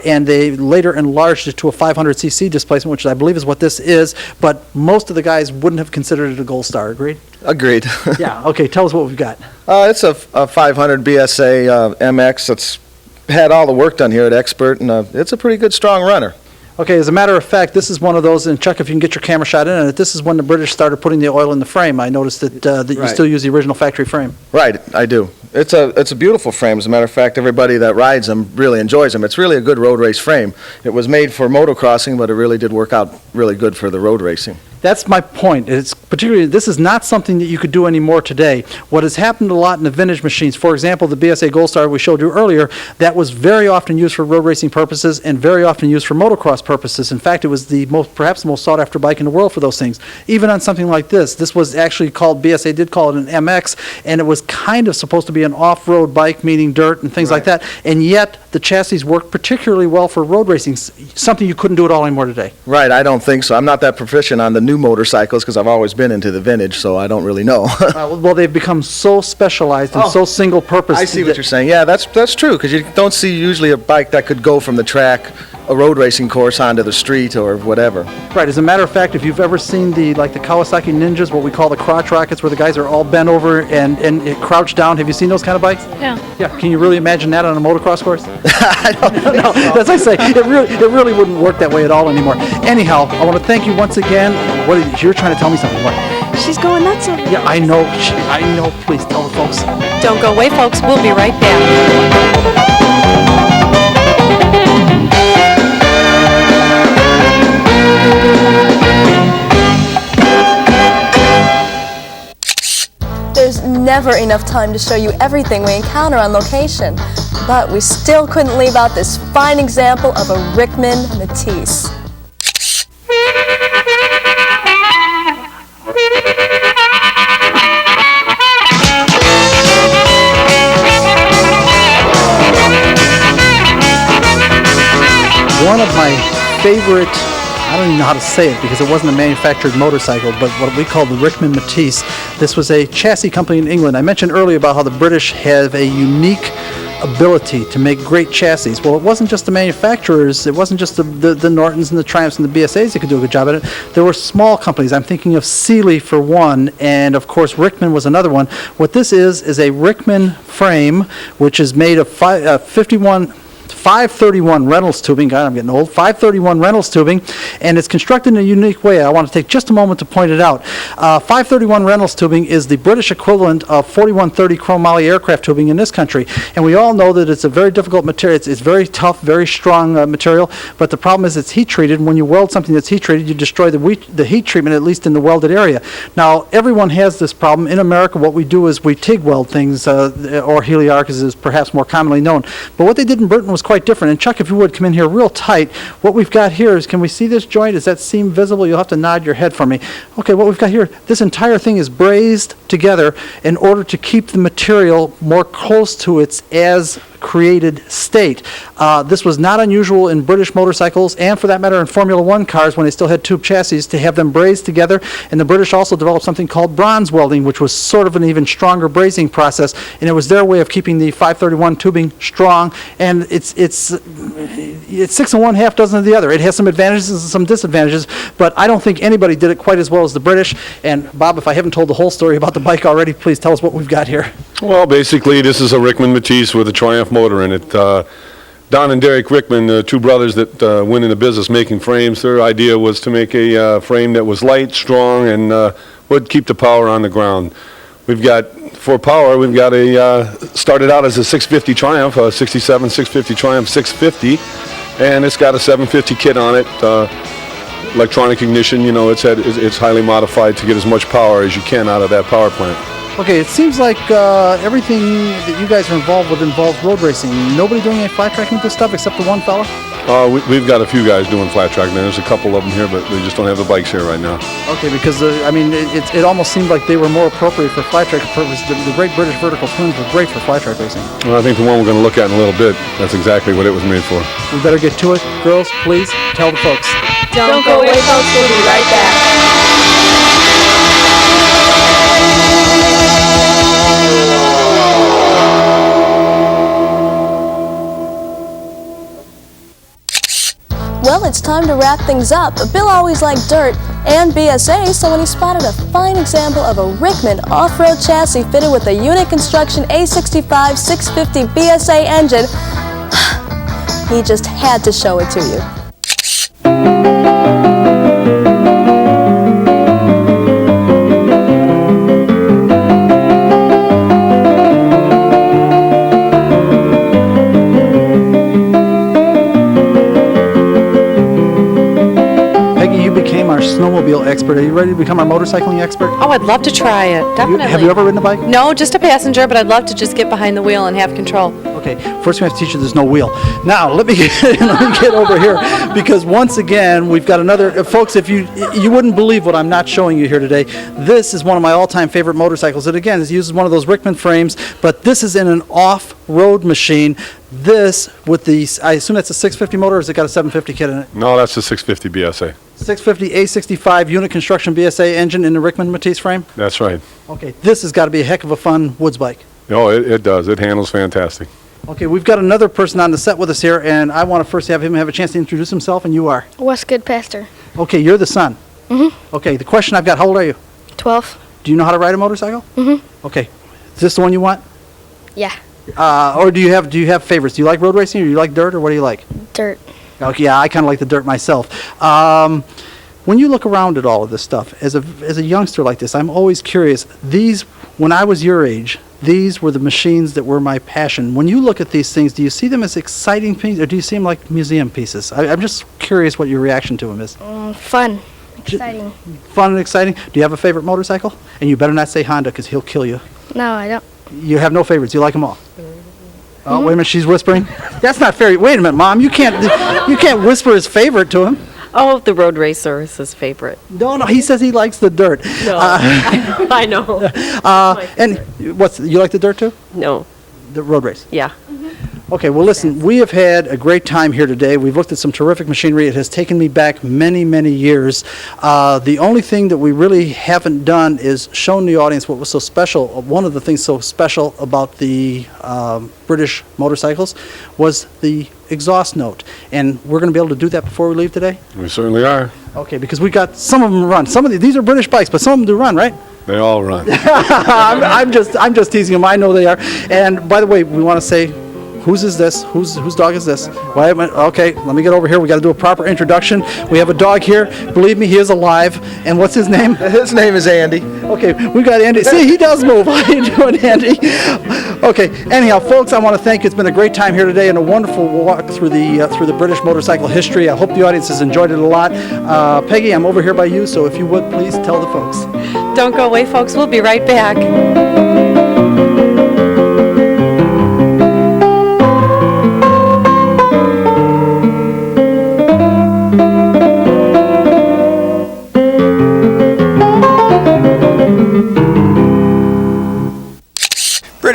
and they later enlarged it to a 500cc displacement, which I believe is what this is, but most of the guys wouldn't have considered it a Gold Star. Agreed? Agreed. Yeah, okay, tell us what we've got. It's a 500 BSA MX that's had all the work done here at Expert, and it's a pretty good, strong runner. Okay, as a matter of fact, this is one of those, and Chuck, if you can get your camera shot in on it, this is when the British started putting the oil in the frame. I noticed that you Right. still use the original factory frame. Right, I do. It's a beautiful frame. As a matter of fact, everybody that rides them really enjoys them. It's really a good road race frame. It was made for motocrossing, but it really did work out really good for the road racing. That's my point. It's particularly, this is not something that you could do anymore today. What has happened a lot in the vintage machines, for example, the BSA Gold Star we showed you earlier, that was very often used for road racing purposes and very often used for motocross purposes. In fact, it was perhaps the most sought after bike in the world for those things. Even on something like this was actually called, BSA did call it an MX, and it was kind of supposed to be an off-road bike, meaning dirt and things like that, and yet the chassis worked particularly well for road racing, something you couldn't do at all anymore today. Right, I don't think so. I'm not that proficient on the new motorcycles because I've always been into the vintage, so I don't really know. Well, they've become so specialized and so single-purpose. I see what you're saying. Yeah, that's true, because you don't see usually a bike that could go from the track, a road racing course, onto the street or whatever. Right. As a matter of fact, if you've ever seen the Kawasaki Ninjas, what we call the crotch rockets, where the guys are all bent over and crouched down, have you seen those kind of bikes? Yeah. Yeah. Can you really imagine that on a motocross course? I don't know. As I say, it really wouldn't work that way at all anymore. Anyhow, I want to thank you once again. You're trying to tell me something. What? She's going nuts over there. Yeah, I know. I know. Please tell the folks. Don't go away, folks. We'll be right back. There's never enough time to show you everything we encounter on location, but we still couldn't leave out this fine example of a Rickman Matisse. One of my favorite, I don't even know how to say it because it wasn't a manufactured motorcycle, but what we call the Rickman Matisse. This was a chassis company in England. I mentioned earlier about how the British have a unique ability to make great chassis. Well, it wasn't just the manufacturers, it wasn't just the Nortons and the Triumphs and the BSAs that could do a good job at it. There were small companies. I'm thinking of Seeley for one, and of course Rickman was another one. What this is a Rickman frame, which is made of 531 Reynolds tubing. God, I'm getting old. 531 Reynolds tubing, and it's constructed in a unique way. I want to take just a moment to point it out. 531 Reynolds tubing is the British equivalent of 4130 chromoly aircraft tubing in this country, and we all know that it's a very difficult material. It's very tough, very strong material, but the problem is it's heat treated. When you weld something that's heat treated, you destroy the heat treatment, at least in the welded area. Now, everyone has this problem. In America, what we do is we TIG weld things, or Heliarcus is perhaps more commonly known. But what they did in Britain was was quite different. And Chuck, if you would, come in here real tight. What we've got here is, can we see this joint? Is that seam visible? You'll have to nod your head for me. Okay, what we've got here, this entire thing is brazed together in order to keep the material more close to its as-created state. This was not unusual in British motorcycles, and for that matter in Formula One cars when they still had tube chassis, to have them brazed together. And the British also developed something called bronze welding, which was sort of an even stronger brazing process, and it was their way of keeping the 531 tubing strong. And it's 6 1/2 dozen of the other. It has some advantages and some disadvantages, but I don't think anybody did it quite as well as the British. And Bob, if I haven't told the whole story about the bike already, please tell us what we've got here. Well, basically, this is a Rickman Matisse with a Triumph motor in it. Don and Derek Rickman, the two brothers that went into business making frames, their idea was to make a frame that was light, strong, and would keep the power on the ground. We've got, for power, we've got started out as a 650 Triumph, a 67 650 Triumph 650, and it's got a 750 kit on it. Electronic ignition, it's highly modified to get as much power as you can out of that power plant. Okay, it seems like everything that you guys are involved with involves road racing. Nobody doing any flat tracking with this stuff except the one fella? We've got a few guys doing flat track, man. There's a couple of them here, but they just don't have the bikes here right now. Okay, because, it almost seemed like they were more appropriate for flat track purposes. The Great British Vertical Twins were great for flat track racing. Well, I think the one we're going to look at in a little bit, that's exactly what it was made for. We better get to it. Girls, please, tell the folks. Don't go away, folks. We'll be right back. Well, it's time to wrap things up. Bill always liked dirt and BSA, so when he spotted a fine example of a Rickman off-road chassis fitted with a unit construction A65 650 BSA engine, he just had to show it to you. Snowmobile expert. Are you ready to become our motorcycling expert? Oh, I'd love to try it, definitely. Have you ever ridden a bike? No, just a passenger, but I'd love to just get behind the wheel and have control. Okay, first we have to teach you there's no wheel. Now, let me get over here, because once again, we've got another, folks, if you wouldn't believe what I'm not showing you here today. This is one of my all-time favorite motorcycles. It, again, uses one of those Rickman frames, but this is in an off-road machine. This, with the, I assume that's a 650 motor, or has it got a 750 kit in it? No, that's a 650 BSA. 650 A65 unit construction BSA engine in the Rickman Matisse frame? That's right. Okay, this has got to be a heck of a fun woods bike. Oh, it does. It handles fantastic. Okay, we've got another person on the set with us here, and I want to first have him have a chance to introduce himself, and you are? Wes Goodpaster. Okay, you're the son. Mm-hmm. Okay, the question I've got, how old are you? 12. Do you know how to ride a motorcycle? Mm-hmm. Okay, is this the one you want? Yeah. Or do you have favorites? Do you like road racing, or do you like dirt, or what do you like? Dirt. Okay, yeah, I kind of like the dirt myself. When you look around at all of this stuff, as a youngster like this, I'm always curious. These, when I was your age, these were the machines that were my passion. When you look at these things, do you see them as exciting pieces, or do you see them like museum pieces? I'm just curious what your reaction to them is. Fun. Exciting. Fun and exciting. Do you have a favorite motorcycle? And you better not say Honda, because he'll kill you. No, I don't. You have no favorites. You like them all? Oh, wait a minute, she's whispering. That's not fair. Wait a minute, Mom. You can't whisper his favorite to him. Oh, the road racer is his favorite. No, he says he likes the dirt. No, I know. And you like the dirt too? No. The road race? Yeah. Okay, well listen, we have had a great time here today. We've looked at some terrific machinery. It has taken me back many, many years. The only thing that we really haven't done is shown the audience what was so special. One of the things so special about the British motorcycles was the exhaust note. And we're going to be able to do that before we leave today? We certainly are. Okay, because we got some of them run. These are British bikes, but some of them do run, right? They all run. I'm just teasing them. I know they are. And by the way, we want to say, whose is this? Whose dog is this? Why am I, okay, let me get over here. We got to do a proper introduction. We have a dog here. Believe me, he is alive. And what's his name? His name is Andy. Okay, we got Andy. See, he does move. How you doing, Andy? Okay. Anyhow, folks, I want to thank you. It's been a great time here today and a wonderful walk through the British motorcycle history. I hope the audience has enjoyed it a lot. Peggy, I'm over here by you, so if you would, please tell the folks. Don't go away, folks. We'll be right back.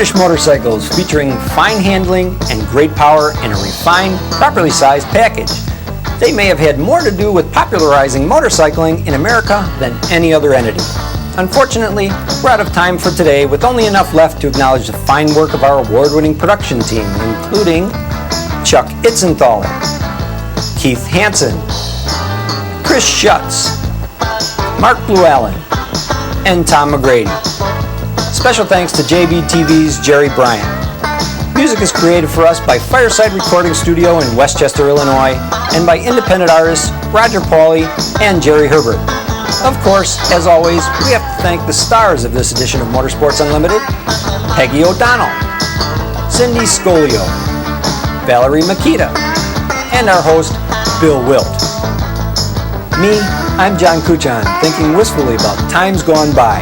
British motorcycles featuring fine handling and great power in a refined, properly sized package. They may have had more to do with popularizing motorcycling in America than any other entity. Unfortunately, we're out of time for today with only enough left to acknowledge the fine work of our award-winning production team, including Chuck Itzenthaler, Keith Hansen, Chris Schutz, Mark Llewellyn, and Tom McGrady. Special thanks to JBTV's Jerry Bryant. Music is created for us by Fireside Recording Studio in Westchester, Illinois, and by independent artists Roger Pauly and Jerry Herbert. Of course, as always, we have to thank the stars of this edition of Motorsports Unlimited: Peggy O'Donnell, Cindy Scolio, Valerie Makita, and our host, Bill Wildt. Me, I'm John Kuchan, thinking wistfully about times gone by.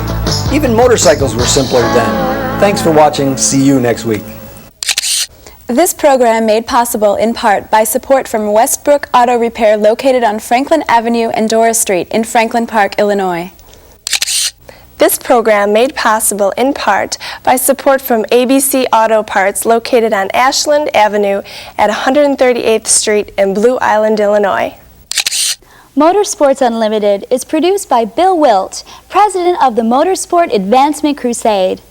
Even motorcycles were simpler then. Thanks for watching. See you next week. This program made possible in part by support from Westbrook Auto Repair located on Franklin Avenue and Dora Street in Franklin Park, Illinois. This program made possible in part by support from ABC Auto Parts located on Ashland Avenue at 138th Street in Blue Island, Illinois. Motorsports Unlimited is produced by Bill Wildt, president of the Motorsport Advancement Crusade.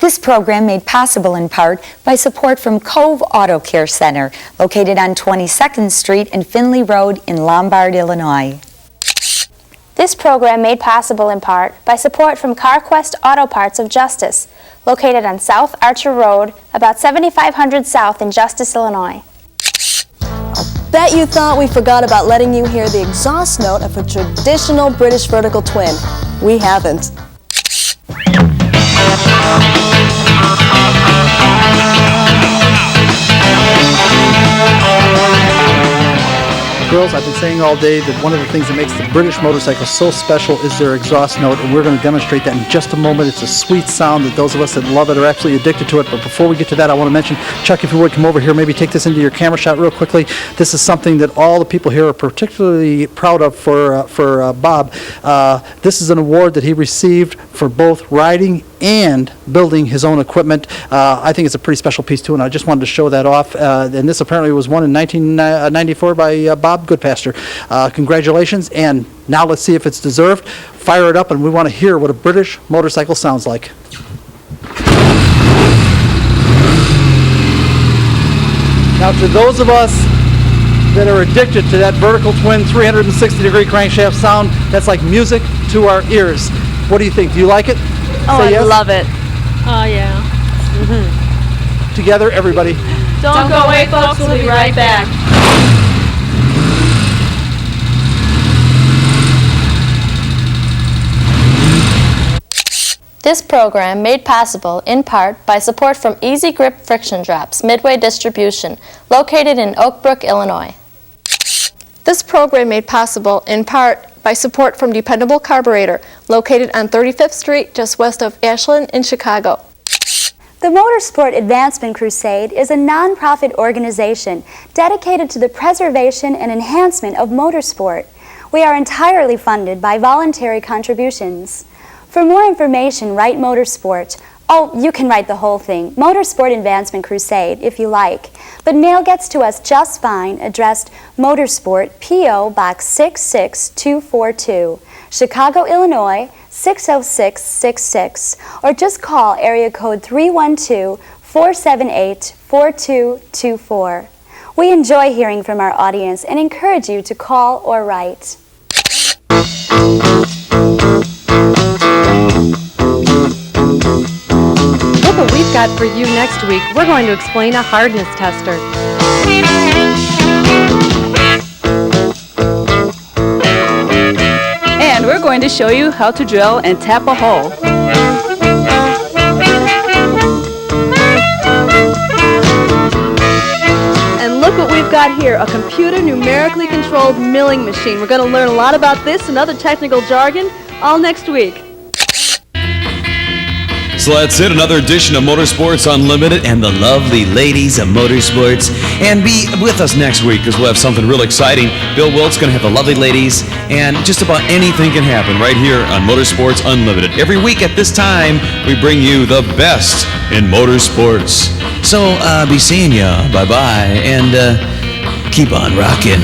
This program made possible in part by support from Cove Auto Care Center, located on 22nd Street and Finley Road in Lombard, Illinois. This program made possible in part by support from CarQuest Auto Parts of Justice, located on South Archer Road, about 7500 South in Justice, Illinois. Bet you thought we forgot about letting you hear the exhaust note of a traditional British vertical twin. We haven't. Girls, I've been saying all day that one of the things that makes the British motorcycle so special is their exhaust note, and we're going to demonstrate that in just a moment. It's a sweet sound that those of us that love it are actually addicted to it. But before we get to that, I want to mention, Chuck, if you would come over here, maybe take this into your camera shot real quickly. This is something that all the people here are particularly proud of for Bob. This is an award that he received for both riding and building his own equipment. I think it's a pretty special piece too, and I just wanted to show that off. And this apparently was won in 1994 by Bob Goodpaster. Congratulations, and now let's see if it's deserved. Fire it up, and we want to hear what a British motorcycle sounds like. Now, to those of us that are addicted to that vertical twin 360-degree crankshaft sound, that's like music to our ears. What do you think? Do you like it? Oh, Say I yes? love it. Oh, yeah. Together, everybody. Don't go away, folks. We'll be right back. This program made possible in part by support from Easy Grip Friction Drops, Midway Distribution, located in Oak Brook, Illinois. This program made possible in part by support from Dependable Carburetor, located on 35th Street, just west of Ashland in Chicago. The Motorsport Advancement Crusade is a non-profit organization dedicated to the preservation and enhancement of motorsport. We are entirely funded by voluntary contributions. For more information, write Motorsport. Oh, you can write the whole thing, Motorsport Advancement Crusade, if you like. But mail gets to us just fine, addressed Motorsport, P.O. Box 66242, Chicago, Illinois, 60666, or just call area code 312-478-4224. We enjoy hearing from our audience and encourage you to call or write. Look what we've got for you next week. We're going to explain a hardness tester. And we're going to show you how to drill and tap a hole. And look what we've got here, a computer numerically controlled milling machine. We're going to learn a lot about this and other technical jargon all next week. So that's it, another edition of Motorsports Unlimited and the lovely ladies of Motorsports. And be with us next week because we'll have something real exciting. Bill Wildt's going to have the lovely ladies, and just about anything can happen right here on Motorsports Unlimited. Every week at this time, we bring you the best in motorsports. So, be seeing ya. Bye-bye. And keep on rocking.